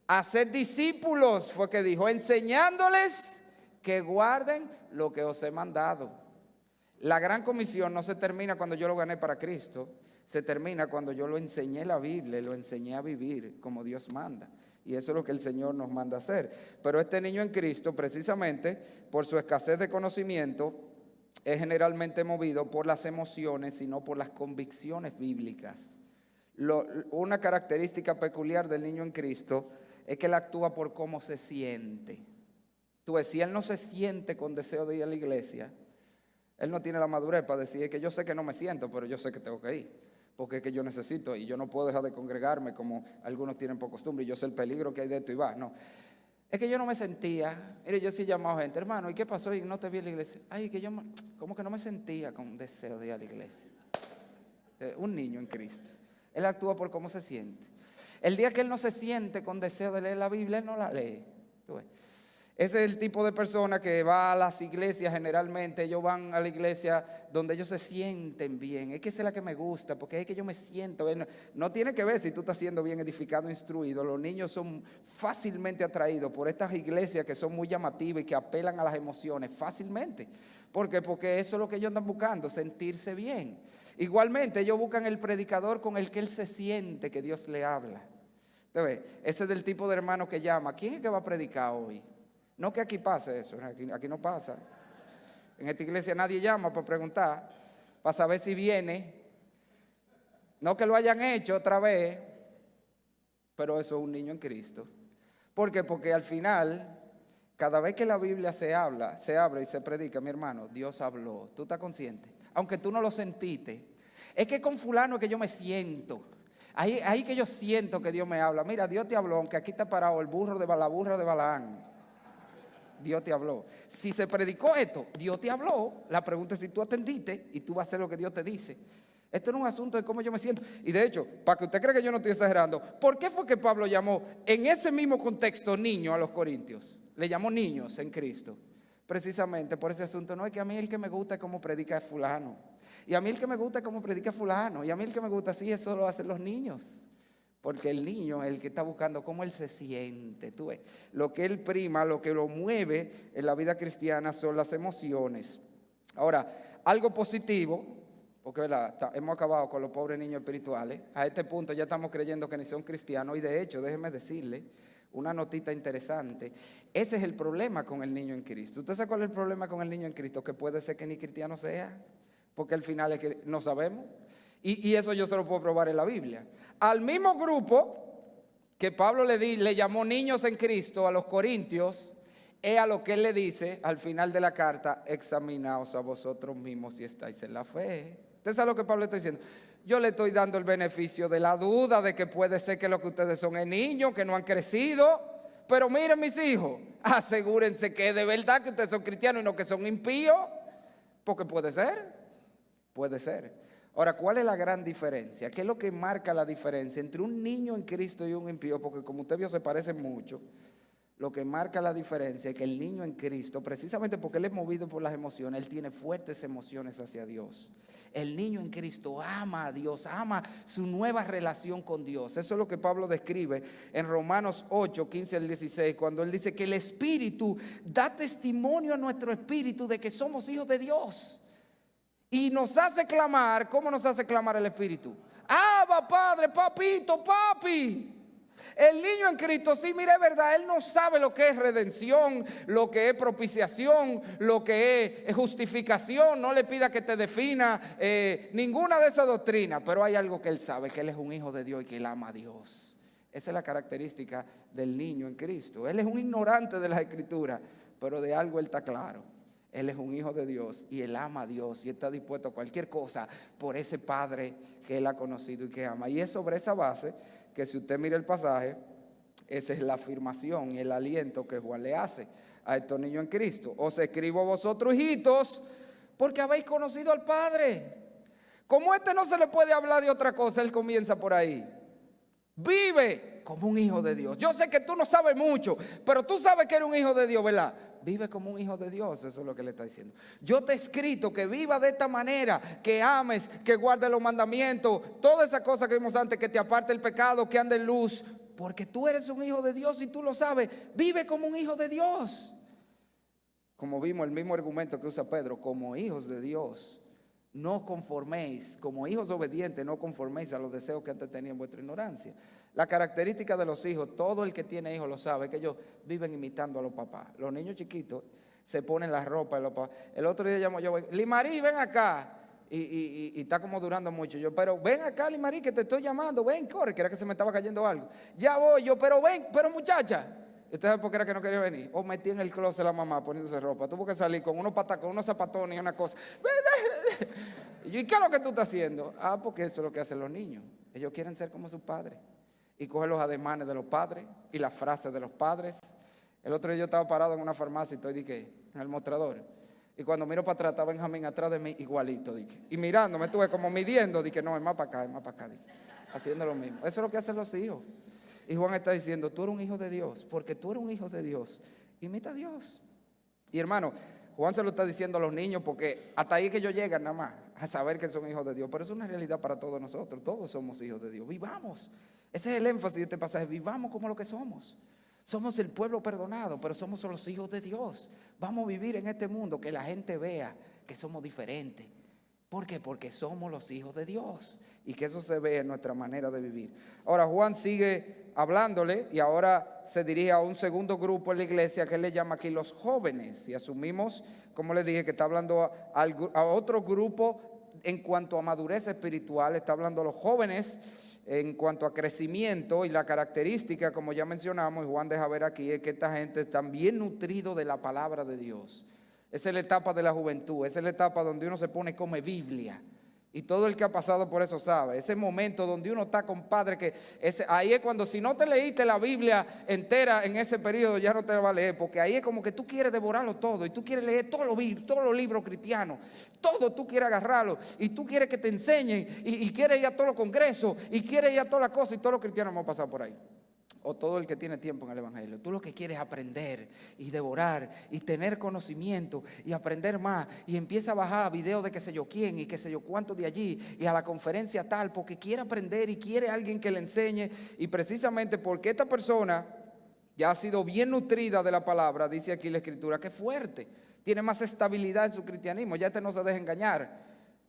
Hacer discípulos, fue que dijo, enseñándoles que guarden lo que os he mandado. La gran comisión no se termina cuando yo lo gané para Cristo. Se termina cuando yo lo enseñé la Biblia, lo enseñé a vivir como Dios manda. Y eso es lo que el Señor nos manda hacer. Pero este niño en Cristo, precisamente por su escasez de conocimiento, es generalmente movido por las emociones y no por las convicciones bíblicas. Una característica peculiar del niño en Cristo es que él actúa por cómo se siente. Tú ves, si él no se siente con deseo de ir a la iglesia, él no tiene la madurez para decir que yo sé que no me siento, pero yo sé que tengo que ir, porque es que yo necesito y yo no puedo dejar de congregarme como algunos tienen por costumbre y yo sé el peligro que hay de esto y va, no. Es que yo no me sentía, mire, yo sí he llamado gente, hermano, ¿y qué pasó? Y no te vi en la iglesia. Ay, que yo como que no me sentía con deseo de ir a la iglesia. Un niño en Cristo. Él actúa por cómo se siente. El día que él no se siente con deseo de leer la Biblia, él no la lee. ¿Tú ves? Ese es el tipo de persona que va a las iglesias generalmente. Ellos van a la iglesia donde ellos se sienten bien. Es que esa es la que me gusta, porque es que yo me siento bien. No tiene que ver si tú estás siendo bien edificado, instruido. Los niños son fácilmente atraídos por estas iglesias que son muy llamativas y que apelan a las emociones fácilmente. ¿Por qué? Porque eso es lo que ellos andan buscando, sentirse bien. Igualmente ellos buscan el predicador con el que él se siente que Dios le habla. ¿Te ves? Ese es del tipo de hermano que llama. ¿Quién es que va a predicar hoy? No que aquí pase eso, aquí no pasa. En esta iglesia nadie llama para preguntar, para saber si viene. No que lo hayan hecho otra vez, pero eso es un niño en Cristo. ¿Por qué? Porque al final, cada vez que la Biblia se abre y se predica, mi hermano, Dios habló. ¿Tú estás consciente? Aunque tú no lo sentiste. Es que con fulano es que yo me siento. Ahí que yo siento que Dios me habla. Mira, Dios te habló, aunque aquí está parado la burra de Balaán. Dios te habló. Si se predicó esto, Dios te habló. La pregunta es si tú atendiste y tú vas a hacer lo que Dios te dice. Esto no es un asunto de cómo yo me siento. Y de hecho, para que usted crea que yo no estoy exagerando, ¿por qué fue que Pablo llamó en ese mismo contexto niño a los corintios? Le llamó niños en Cristo. Precisamente por ese asunto. No es que a mí el que me gusta es cómo predica fulano. Y a mí el que me gusta es cómo predica fulano. Y a mí el que me gusta así, eso lo hacen los niños. Porque el niño es el que está buscando cómo él se siente. Tú ves, lo que él prima, lo que lo mueve en la vida cristiana son las emociones. Ahora, algo positivo, porque ¿verdad? Hemos acabado con los pobres niños espirituales. A este punto ya estamos creyendo que ni son cristianos. Y de hecho, déjeme decirle una notita interesante. Ese es el problema con el niño en Cristo. ¿Usted sabe cuál es el problema con el niño en Cristo? Que puede ser que ni cristiano sea, porque al final es que no sabemos. Y eso yo se lo puedo probar en la Biblia. Al mismo grupo que Pablo le llamó niños en Cristo a los corintios, es a lo que él le dice al final de la carta: examinaos a vosotros mismos si estáis en la fe. ¿Usted sabe lo que Pablo está diciendo? Yo le estoy dando el beneficio de la duda de que puede ser que lo que ustedes son es niños, que no han crecido. Pero miren, mis hijos, asegúrense que de verdad que ustedes son cristianos y no que son impíos. Porque puede ser, puede ser. Ahora, ¿cuál es la gran diferencia? ¿Qué es lo que marca la diferencia entre un niño en Cristo y un impío? Porque como usted vio, se parecen mucho. Lo que marca la diferencia es que el niño en Cristo, precisamente porque él es movido por las emociones, él tiene fuertes emociones hacia Dios. El niño en Cristo ama a Dios, ama su nueva relación con Dios. Eso es lo que Pablo describe en Romanos 8, 15 al 16, cuando él dice que el Espíritu da testimonio a nuestro espíritu de que somos hijos de Dios. Y nos hace clamar. ¿Cómo nos hace clamar el Espíritu? Abba, Padre, papito, papi. El niño en Cristo, sí, mire, es verdad, él no sabe lo que es redención, lo que es propiciación, lo que es justificación. No le pida que te defina ninguna de esas doctrinas, pero hay algo que él sabe, que él es un hijo de Dios y que él ama a Dios. Esa es la característica del niño en Cristo. Él es un ignorante de las Escrituras, pero de algo él está claro. Él es un hijo de Dios y él ama a Dios y está dispuesto a cualquier cosa por ese Padre que él ha conocido y que ama. Y es sobre esa base que, si usted mira el pasaje, esa es la afirmación y el aliento que Juan le hace a estos niños en Cristo. Os escribo a vosotros, hijitos, porque habéis conocido al Padre. Como no se le puede hablar de otra cosa, él comienza por ahí. Vive como un hijo de Dios. Yo sé que tú no sabes mucho, pero tú sabes que eres un hijo de Dios, ¿verdad? Vive como un hijo de Dios, eso es lo que le está diciendo. Yo te he escrito que viva de esta manera, que ames, que guardes los mandamientos, todas esas cosas que vimos antes, que te aparte el pecado, que ande en luz, porque tú eres un hijo de Dios y tú lo sabes. Vive como un hijo de Dios. Como vimos, el mismo argumento que usa Pedro: como hijos de Dios, no conforméis, como hijos obedientes, no conforméis a los deseos que antes tenían vuestra ignorancia. La característica de los hijos, todo el que tiene hijos lo sabe, que ellos viven imitando a los papás. Los niños chiquitos se ponen la ropa. El otro día llamó yo, Limarí, ven acá. Y está como durando mucho. Yo, pero ven acá, Limarí, que te estoy llamando. Ven, corre, que era que se me estaba cayendo algo. Ya voy, yo, pero ven, pero muchacha. ¿Y usted sabe por qué era que no quería venir? O metí en el closet la mamá poniéndose ropa. Tuvo que salir con unos patacos, unos zapatones y una cosa. Y yo, ¿y qué es lo que tú estás haciendo? Ah, porque eso es lo que hacen los niños. Ellos quieren ser como sus padres. Y cogen los ademanes de los padres y las frases de los padres. El otro día yo estaba parado en una farmacia y estoy, dije, en el mostrador. Y cuando miro para atrás, está Benjamín atrás de mí, igualito, dije. Y mirando, me estuve como midiendo, dije, no, es más para acá, dije. Haciendo lo mismo. Eso es lo que hacen los hijos. Y Juan está diciendo, tú eres un hijo de Dios, porque tú eres un hijo de Dios. Imita a Dios. Y hermano, Juan se lo está diciendo a los niños, porque hasta ahí que ellos llegan nada más, a saber que son hijos de Dios. Pero es una realidad para todos nosotros. Todos somos hijos de Dios. Vivamos. Ese es el énfasis de este pasaje. Vivamos como lo que somos. Somos el pueblo perdonado, pero somos los hijos de Dios. Vamos a vivir en este mundo, que la gente vea que somos diferentes. ¿Por qué? Porque somos los hijos de Dios y que eso se ve en nuestra manera de vivir. Ahora Juan sigue hablándole y ahora se dirige a un segundo grupo en la iglesia que él le llama aquí los jóvenes. Y asumimos, como les dije, que está hablando a otro grupo en cuanto a madurez espiritual. Está hablando a los jóvenes en cuanto a crecimiento, y la característica, como ya mencionamos, y Juan deja ver aquí, es que esta gente está bien nutrido de la palabra de Dios. Esa es la etapa de la juventud, esa es la etapa donde uno se pone como Biblia. Y todo el que ha pasado por eso sabe, ese momento donde uno está, compadre, que ahí es cuando, si no te leíste la Biblia entera en ese periodo, ya no te la va a leer, porque ahí es como que tú quieres devorarlo todo, y tú quieres leer todos los libros cristianos, todo tú quieres agarrarlo, y tú quieres que te enseñen, y quieres ir a todos los congresos, y quieres ir a todas las cosas, y todos los cristianos hemos pasado por ahí. O todo el que tiene tiempo en el evangelio. Tú lo que quieres es aprender y devorar y tener conocimiento y aprender más, y empieza a bajar videos de qué sé yo quién y qué sé yo cuánto de allí y a la conferencia tal, porque quiere aprender y quiere alguien que le enseñe. Y precisamente porque esta persona ya ha sido bien nutrida de la palabra, dice aquí la escritura, que es fuerte, tiene más estabilidad en su cristianismo. Ya no se deja engañar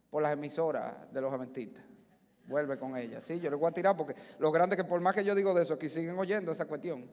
por las emisoras de los adventistas. Vuelve con ella. Sí, yo le voy a tirar, porque lo grande es que por más que yo digo de eso, aquí siguen oyendo esa cuestión.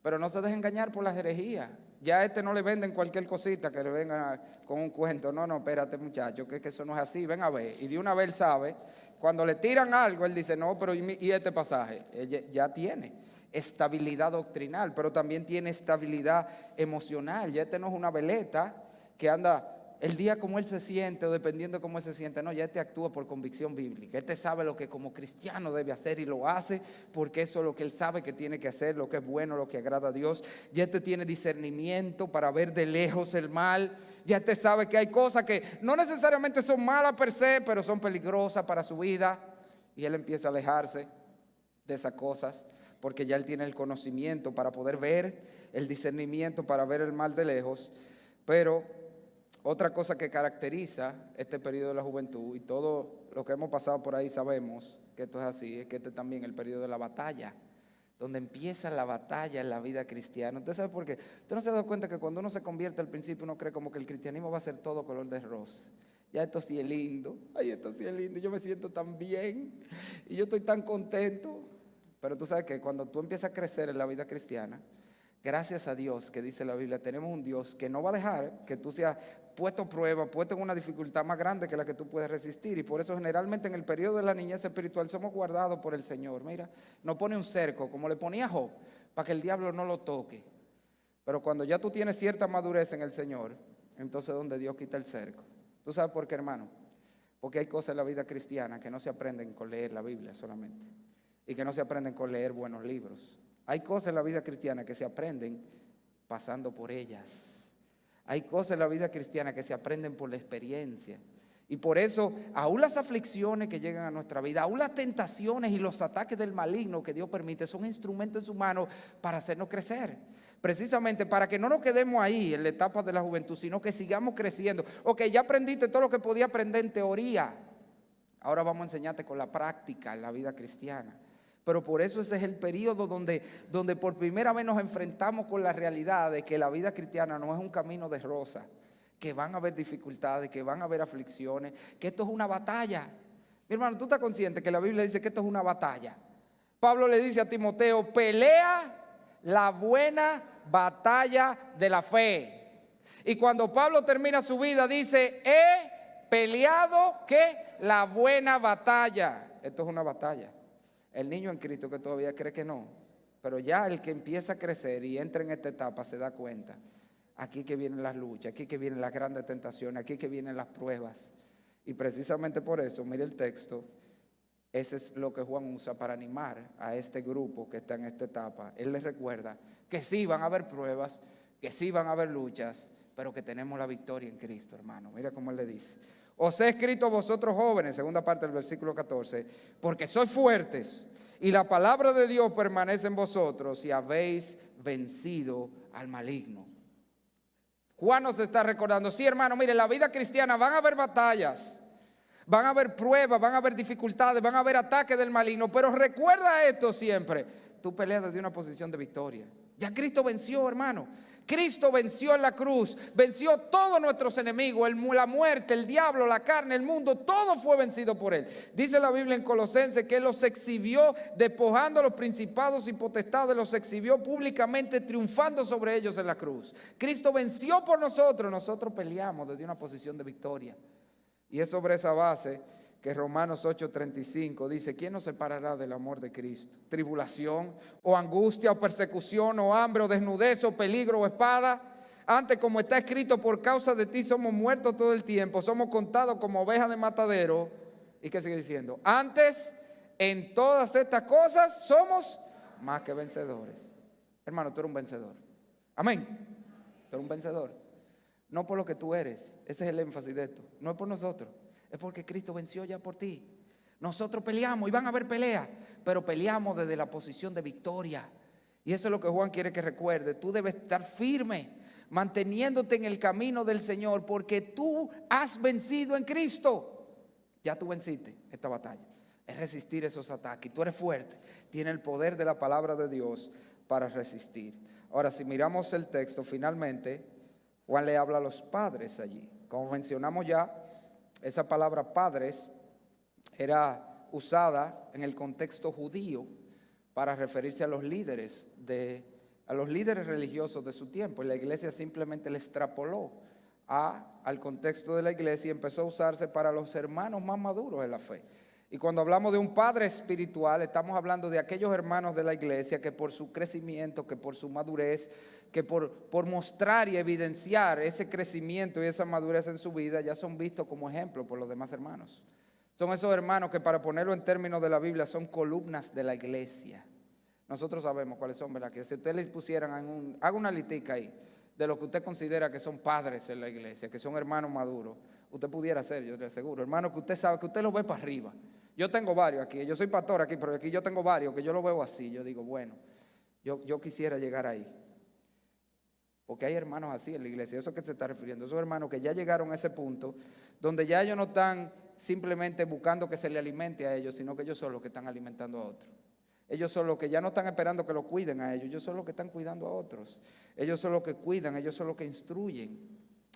Pero no se deje engañar por las herejías. Ya a no le venden cualquier cosita que le vengan con un cuento. No, espérate muchacho, que eso no es así, ven a ver. Y de una vez él sabe, cuando le tiran algo, él dice, no, pero ¿y este pasaje? Ella ya tiene estabilidad doctrinal, pero también tiene estabilidad emocional. Ya no es una veleta que anda el día como él se siente, o dependiendo de cómo él se siente. No, ya actúa por convicción bíblica. Sabe lo que como cristiano debe hacer, y lo hace porque eso es lo que él sabe que tiene que hacer, lo que es bueno, lo que agrada a Dios. Ya tiene discernimiento para ver de lejos el mal. Ya sabe que hay cosas que no necesariamente son malas per se, pero son peligrosas para su vida, y él empieza a alejarse de esas cosas, porque ya él tiene el conocimiento para poder ver, el discernimiento para ver el mal de lejos. Pero otra cosa que caracteriza este periodo de la juventud, y todo lo que hemos pasado por ahí sabemos que esto es así, es que este también es el periodo de la batalla, donde empieza la batalla en la vida cristiana. ¿Usted sabe por qué? ¿Usted no se ha dado cuenta que cuando uno se convierte al principio uno cree como que el cristianismo va a ser todo color de rosa? Ya esto sí es lindo, ay, esto sí es lindo, yo me siento tan bien y yo estoy tan contento. Pero tú sabes que cuando tú empiezas a crecer en la vida cristiana, gracias a Dios, que dice la Biblia, tenemos un Dios que no va a dejar que tú seas puesto a prueba, puesto en una dificultad más grande que la que tú puedes resistir. Y por eso generalmente en el periodo de la niñez espiritual somos guardados por el Señor. Mira, nos pone un cerco, como le ponía a Job, para que el diablo no lo toque. Pero cuando ya tú tienes cierta madurez en el Señor, entonces es donde Dios quita el cerco. ¿Tú sabes por qué, hermano? Porque hay cosas en la vida cristiana que no se aprenden con leer la Biblia solamente, y que no se aprenden con leer buenos libros. Hay cosas en la vida cristiana que se aprenden pasando por ellas. Hay cosas en la vida cristiana que se aprenden por la experiencia. Y por eso, aún las aflicciones que llegan a nuestra vida, aún las tentaciones y los ataques del maligno que Dios permite, son instrumentos en su mano para hacernos crecer. Precisamente para que no nos quedemos ahí en la etapa de la juventud, sino que sigamos creciendo. Ok, ya aprendiste todo lo que podía aprender en teoría. Ahora vamos a enseñarte con la práctica en la vida cristiana. Pero por eso ese es el periodo donde por primera vez nos enfrentamos con la realidad de que la vida cristiana no es un camino de rosa, que van a haber dificultades, que van a haber aflicciones, que esto es una batalla. Mi hermano, ¿tú estás consciente que la Biblia dice que esto es una batalla? Pablo le dice a Timoteo, pelea la buena batalla de la fe. Y cuando Pablo termina su vida dice, he peleado, ¿qué? La buena batalla. Esto es una batalla. El niño en Cristo que todavía cree que no, pero ya el que empieza a crecer y entra en esta etapa se da cuenta. Aquí que vienen las luchas, aquí que vienen las grandes tentaciones, aquí que vienen las pruebas. Y precisamente por eso, mire el texto, ese es lo que Juan usa para animar a este grupo que está en esta etapa. Él les recuerda que sí van a haber pruebas, que sí van a haber luchas, pero que tenemos la victoria en Cristo, hermano. Mira cómo él le dice. Os he escrito vosotros jóvenes, segunda parte del versículo 14, porque sois fuertes y la palabra de Dios permanece en vosotros y habéis vencido al maligno. Juan nos está recordando, sí, hermano, mire, en la vida cristiana van a haber batallas, van a haber pruebas, van a haber dificultades, van a haber ataques del maligno, pero recuerda esto siempre, tú peleas desde una posición de victoria. Ya Cristo venció, hermano. Cristo venció en la cruz, venció todos nuestros enemigos, la muerte, el diablo, la carne, el mundo, todo fue vencido por Él. Dice la Biblia en Colosenses que Él los exhibió, despojando a los principados y potestades, los exhibió públicamente, triunfando sobre ellos en la cruz. Cristo venció por nosotros, nosotros peleamos desde una posición de victoria. Y es sobre esa base que Romanos 8:35 dice, ¿quién nos separará del amor de Cristo? ¿Tribulación, o angustia, o persecución, o hambre, o desnudez, o peligro, o espada? Antes, como está escrito, por causa de ti somos muertos todo el tiempo, somos contados como ovejas de matadero. ¿Y qué sigue diciendo? Antes, en todas estas cosas somos más que vencedores. Hermano, tú eres un vencedor. Amén. Tú eres un vencedor. No por lo que tú eres, ese es el énfasis de esto. No es por nosotros. Es porque Cristo venció ya por ti. Nosotros peleamos y van a haber peleas, pero peleamos desde la posición de victoria. Y eso es lo que Juan quiere que recuerde. Tú debes estar firme, manteniéndote en el camino del Señor, porque tú has vencido en Cristo. Ya tú venciste esta batalla. Es resistir esos ataques. Tú eres fuerte. Tienes el poder de la palabra de Dios para resistir. Ahora, si miramos el texto, finalmente, Juan le habla a los padres allí. Como mencionamos ya, esa palabra padres era usada en el contexto judío para referirse a los líderes religiosos de su tiempo. Y la iglesia simplemente le extrapoló al contexto de la iglesia y empezó a usarse para los hermanos más maduros de la fe. Y cuando hablamos de un padre espiritual, estamos hablando de aquellos hermanos de la iglesia que por su crecimiento, que por su madurez, que por mostrar y evidenciar ese crecimiento y esa madurez en su vida, ya son vistos como ejemplo por los demás hermanos. Son esos hermanos que, para ponerlo en términos de la Biblia, son columnas de la iglesia. Nosotros sabemos cuáles son, ¿verdad? Que si ustedes les pusieran, haga una listica ahí, de lo que usted considera que son padres en la iglesia, que son hermanos maduros, usted pudiera ser, yo le aseguro, hermano, que usted sabe, que usted lo ve para arriba. Yo tengo varios aquí, yo soy pastor aquí, pero aquí yo tengo varios que yo lo veo así. Yo digo, bueno, yo quisiera llegar ahí. Porque hay hermanos así en la iglesia, eso que se está refiriendo, esos hermanos que ya llegaron a ese punto, donde ya ellos no están simplemente buscando que se le alimente a ellos, sino que ellos son los que están alimentando a otros. Ellos son los que ya no están esperando que lo cuiden a ellos son los que están cuidando a otros. Ellos son los que cuidan, ellos son los que instruyen.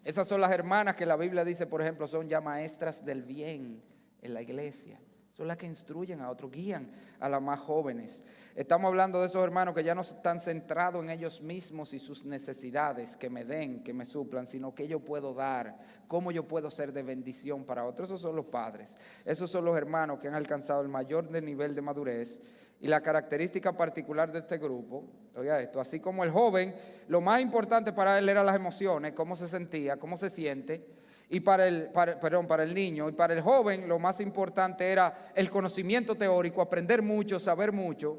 Esas son las hermanas que la Biblia dice, por ejemplo, son ya maestras del bien en la iglesia. Son las que instruyen a otros, guían a las más jóvenes. Estamos hablando de esos hermanos que ya no están centrados en ellos mismos y sus necesidades, que me den, que me suplan, sino que yo puedo dar, cómo yo puedo ser de bendición para otros. Esos son los padres. Esos son los hermanos que han alcanzado el mayor nivel de madurez. Y la característica particular de este grupo, oiga esto, así como el joven, lo más importante para él eran las emociones, cómo se sentía, cómo se siente. Y para el niño y para el joven lo más importante era el conocimiento teórico, aprender mucho, saber mucho.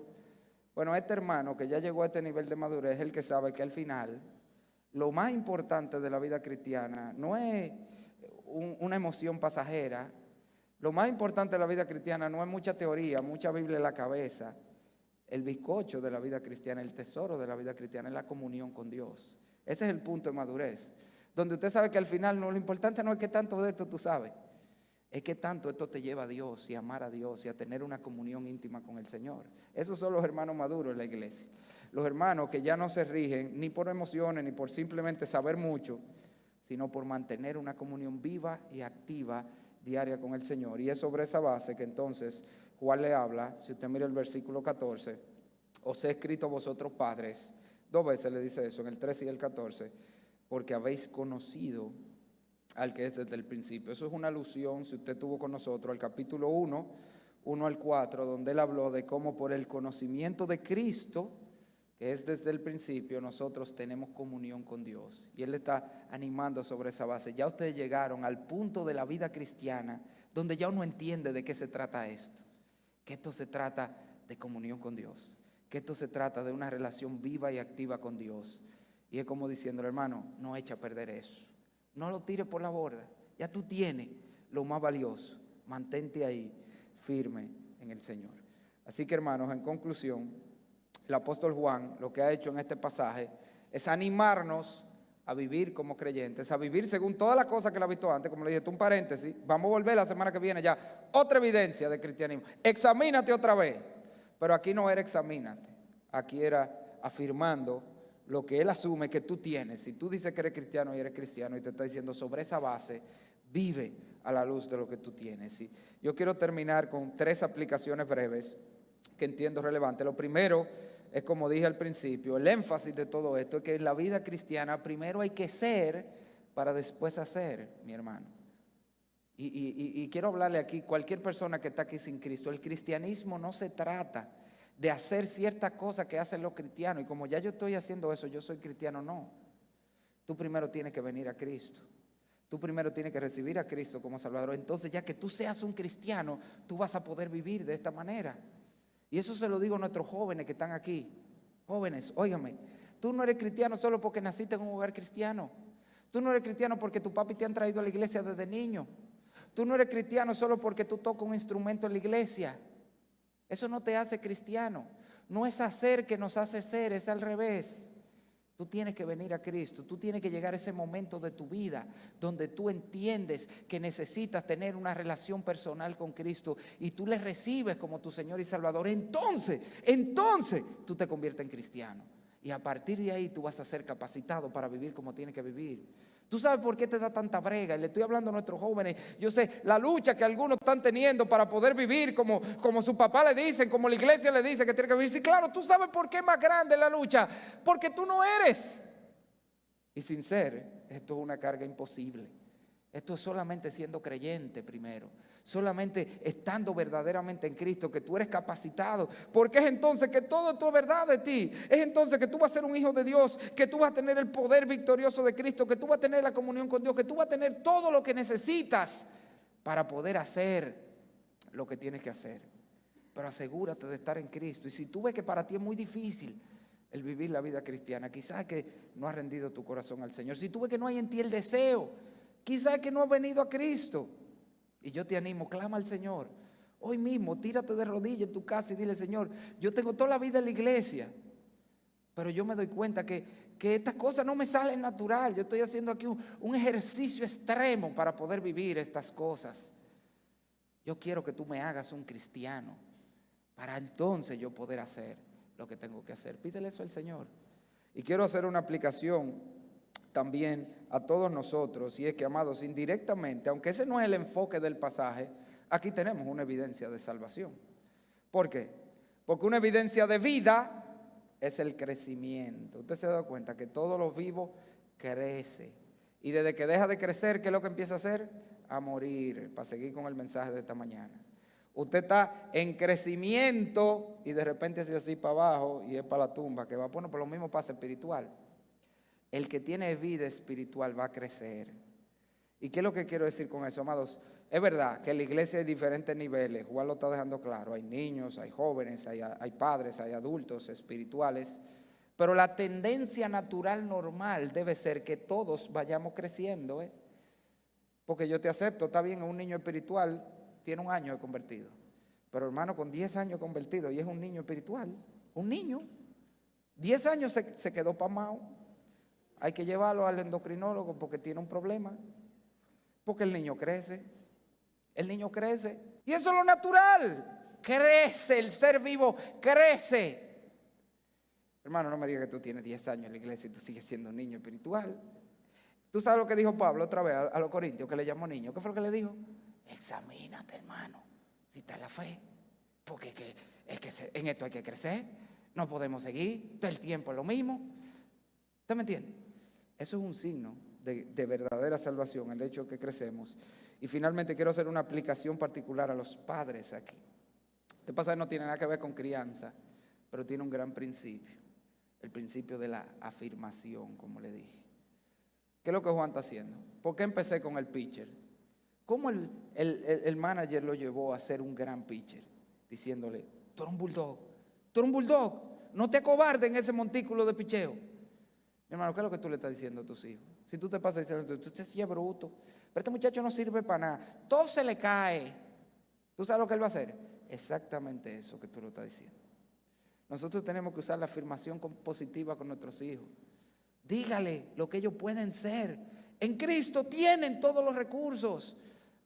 Bueno, este hermano que ya llegó a este nivel de madurez es el que sabe que al final lo más importante de la vida cristiana no es una emoción pasajera. Lo más importante de la vida cristiana no es mucha teoría, mucha Biblia en la cabeza. El bizcocho de la vida cristiana, el tesoro de la vida cristiana es la comunión con Dios. Ese es el punto de madurez. Donde usted sabe que al final lo importante no es que tanto de esto tú sabes, es que tanto esto te lleva a Dios y a amar a Dios y a tener una comunión íntima con el Señor. Esos son los hermanos maduros en la iglesia. Los hermanos que ya no se rigen ni por emociones ni por simplemente saber mucho, sino por mantener una comunión viva y activa diaria con el Señor. Y es sobre esa base que entonces Juan le habla. Si usted mira el versículo 14, os he escrito a vosotros padres, 2 veces le dice eso, en el 13 y el 14, porque habéis conocido al que es desde el principio. Eso es una alusión, si usted estuvo con nosotros, al capítulo 1 al 4, donde él habló de cómo por el conocimiento de Cristo, que es desde el principio, nosotros tenemos comunión con Dios. Y él está animando sobre esa base. Ya ustedes llegaron al punto de la vida cristiana donde ya uno entiende de qué se trata esto. Que esto se trata de comunión con Dios. Que esto se trata de una relación viva y activa con Dios. Y es como diciendo, hermano, no echa a perder eso. No lo tires por la borda. Ya tú tienes lo más valioso. Mantente ahí, firme en el Señor. Así que, hermanos, en conclusión, el apóstol Juan lo que ha hecho en este pasaje es animarnos a vivir como creyentes, a vivir según todas las cosas que él ha visto antes. Como le dije, un paréntesis, vamos a volver la semana que viene ya, otra evidencia de cristianismo. Examínate otra vez. Pero aquí no era examínate, aquí era afirmando lo que él asume que tú tienes. Si tú dices que eres cristiano y eres cristiano y te está diciendo sobre esa base, vive a la luz de lo que tú tienes. Y yo quiero terminar con 3 aplicaciones breves que entiendo relevantes. Lo primero es, como dije al principio, el énfasis de todo esto es que en la vida cristiana primero hay que ser para después hacer, mi hermano. Y quiero hablarle aquí, cualquier persona que está aquí sin Cristo, el cristianismo no se trata de hacer ciertas cosas que hacen los cristianos. Y como ya yo estoy haciendo eso, yo soy cristiano, no. Tú primero tienes que venir a Cristo. Tú primero tienes que recibir a Cristo como Salvador. Entonces, ya que tú seas un cristiano, tú vas a poder vivir de esta manera. Y eso se lo digo a nuestros jóvenes que están aquí. Jóvenes, óigame, tú no eres cristiano solo porque naciste en un hogar cristiano. Tú no eres cristiano porque tu papi te han traído a la iglesia desde niño. Tú no eres cristiano solo porque tú tocas un instrumento en la iglesia. Eso no te hace cristiano. No es hacer que nos hace ser, es al revés. Tú tienes que venir a Cristo, tú tienes que llegar a ese momento de tu vida donde tú entiendes que necesitas tener una relación personal con Cristo y tú le recibes como tu Señor y Salvador. Entonces tú te conviertes en cristiano. Y a partir de ahí tú vas a ser capacitado para vivir como tienes que vivir. ¿Tú sabes por qué te da tanta brega? Y le estoy hablando a nuestros jóvenes. Yo sé la lucha que algunos están teniendo para poder vivir como su papá le dicen, como la iglesia le dice que tiene que vivir. Sí, claro, tú sabes por qué es más grande la lucha. Porque tú no eres. Y sin ser, esto es una carga imposible. Esto es solamente siendo creyente primero. Solamente estando verdaderamente en Cristo, que tú eres capacitado. Porque es entonces que todo esto es verdad de ti. Es entonces que tú vas a ser un hijo de Dios, que tú vas a tener el poder victorioso de Cristo, que tú vas a tener la comunión con Dios, que tú vas a tener todo lo que necesitas para poder hacer lo que tienes que hacer. Pero asegúrate de estar en Cristo. Y si tú ves que para ti es muy difícil el vivir la vida cristiana, quizás que no has rendido tu corazón al Señor. Si tú ves que no hay en ti el deseo, quizás que no has venido a Cristo. Y yo te animo, clama al Señor. Hoy mismo, tírate de rodillas en tu casa y dile, Señor, yo tengo toda la vida en la iglesia, pero yo me doy cuenta que estas cosas no me salen natural. Yo estoy haciendo aquí un ejercicio extremo para poder vivir estas cosas. Yo quiero que tú me hagas un cristiano para entonces yo poder hacer lo que tengo que hacer. Pídele eso al Señor. Y quiero hacer una aplicación también a todos nosotros, y es que, amados, indirectamente, aunque ese no es el enfoque del pasaje, aquí tenemos una evidencia de salvación. ¿Por qué? Porque una evidencia de vida es el crecimiento. Usted se da cuenta que todos los vivos crece, y desde que deja de crecer, ¿qué es lo que empieza a hacer? A morir, para seguir con el mensaje de esta mañana. Usted está en crecimiento y de repente hace así para abajo y es para la tumba, que va, bueno, por lo mismo pasa espiritual. El que tiene vida espiritual va a crecer. ¿Y qué es lo que quiero decir con eso, amados? Es verdad que en la iglesia hay diferentes niveles. Juan lo está dejando claro. Hay niños, hay jóvenes, hay padres, hay adultos espirituales. Pero la tendencia natural normal debe ser que todos vayamos creciendo. Porque yo te acepto, está bien, un niño espiritual tiene 1 año de convertido. Pero hermano, con 10 años convertido y es un niño espiritual. Un niño. 10 años se quedó pasmado. Hay que llevarlo al endocrinólogo porque tiene un problema. Porque el niño crece. El niño crece. Y eso es lo natural. Crece, el ser vivo crece. Hermano, no me digas que tú tienes 10 años en la iglesia y tú sigues siendo un niño espiritual. ¿Tú sabes lo que dijo Pablo otra vez a los corintios, que le llamó niño? ¿Qué fue lo que le dijo? Examínate, hermano, si está en la fe. Porque es que en esto hay que crecer. No podemos seguir todo el tiempo lo mismo. ¿Usted me entiende? Eso es un signo de verdadera salvación, el hecho de que crecemos. Y finalmente quiero hacer una aplicación particular a los padres aquí. Este pasaje no tiene nada que ver con crianza, pero tiene un gran principio. El principio de la afirmación, como le dije. ¿Qué es lo que Juan está haciendo? ¿Por qué empecé con el pitcher? ¿Cómo el manager lo llevó a ser un gran pitcher? Diciéndole, tú eres un bulldog, tú eres un bulldog, no te acobardes en ese montículo de picheo. Mi hermano, ¿qué es lo que tú le estás diciendo a tus hijos? Si tú te pasas diciendo, tú te sientes bruto, pero este muchacho no sirve para nada, todo se le cae. ¿Tú sabes lo que él va a hacer? Exactamente eso que tú lo estás diciendo. Nosotros tenemos que usar la afirmación positiva con nuestros hijos. Dígale lo que ellos pueden ser. En Cristo tienen todos los recursos.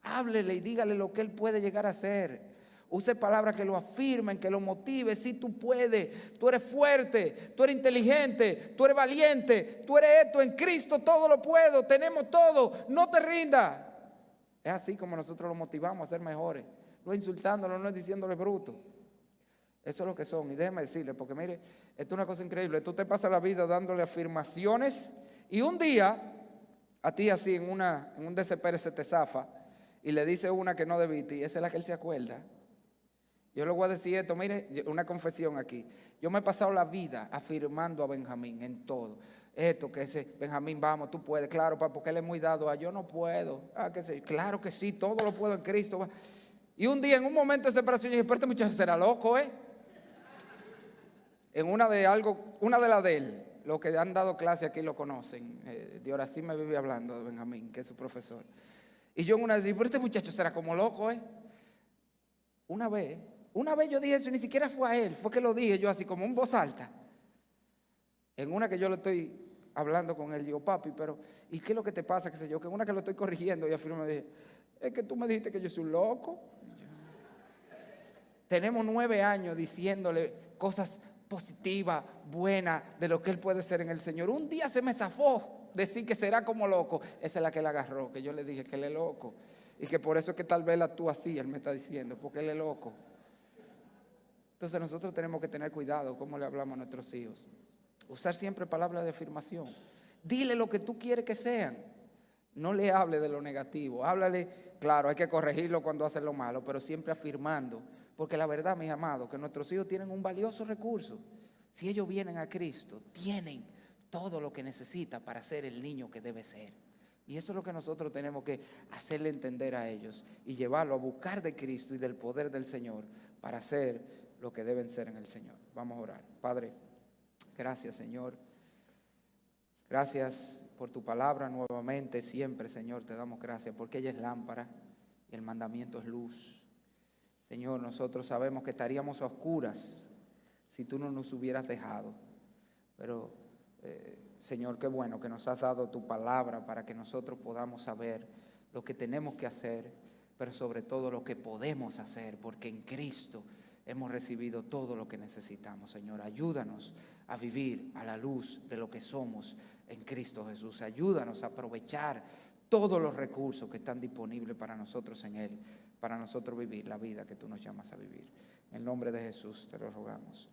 Háblele y dígale lo que Él puede llegar a ser. Use palabras que lo afirmen, que lo motive. Si tú puedes, tú eres fuerte, tú eres inteligente, tú eres valiente, tú eres esto. En Cristo todo lo puedo, tenemos todo. No te rindas. Es así como nosotros lo motivamos a ser mejores. No insultándolo, no es diciéndole bruto. Eso es lo que son. Y déjeme decirle, porque mire, esto es una cosa increíble. Tú te pasas la vida dándole afirmaciones y un día, a ti así, en un desespero se te zafa y le dice una que no debiste y esa es la que él se acuerda. Yo le voy a decir esto, mire, una confesión aquí. Yo me he pasado la vida afirmando a Benjamín en todo. Esto, que ese, Benjamín, vamos, tú puedes. Claro, porque él es muy dado a yo no puedo. Que sí, claro que sí, todo lo puedo en Cristo. Y un día, en un momento de separación, yo dije, pero este muchacho será loco, En una de las de él, los que han dado clase aquí lo conocen. De ahora sí me vive hablando de Benjamín, que es su profesor. Y yo en una dije, pero este muchacho será como loco, Una vez yo dije eso, y ni siquiera fue a él, fue que lo dije yo así como en voz alta. En una que yo le estoy hablando con él, digo, papi, pero ¿y qué es lo que te pasa? Que sé yo, que en una que lo estoy corrigiendo, y afirmo, me dije, es que tú me dijiste que yo soy un loco. Tenemos 9 años diciéndole cosas positiva, buena, de lo que él puede ser en el Señor. Un día se me zafó decir que será como loco. Esa es la que él agarró, que yo le dije que él es loco. Y que por eso es que tal vez él actúa así, él me está diciendo, porque él es loco. Entonces nosotros tenemos que tener cuidado cómo le hablamos a nuestros hijos. Usar siempre palabras de afirmación. Dile lo que tú quieres que sean. No le hable de lo negativo. Háblale, claro, hay que corregirlo cuando hace lo malo, pero siempre afirmando. Porque la verdad, mis amados, que nuestros hijos tienen un valioso recurso. Si ellos vienen a Cristo, tienen todo lo que necesita para ser el niño que debe ser. Y eso es lo que nosotros tenemos que hacerle entender a ellos y llevarlo a buscar de Cristo y del poder del Señor para ser lo que deben ser en el Señor. Vamos a orar. Padre, gracias, Señor. Gracias por tu palabra nuevamente. Siempre, Señor, te damos gracias porque ella es lámpara y el mandamiento es luz. Señor, nosotros sabemos que estaríamos a oscuras si tú no nos hubieras dejado. Pero, Señor, qué bueno que nos has dado tu palabra para que nosotros podamos saber lo que tenemos que hacer, pero sobre todo lo que podemos hacer, porque en Cristo hemos recibido todo lo que necesitamos. Señor, ayúdanos a vivir a la luz de lo que somos en Cristo Jesús. Ayúdanos a aprovechar todos los recursos que están disponibles para nosotros en Él, para nosotros vivir la vida que tú nos llamas a vivir. En el nombre de Jesús te lo rogamos.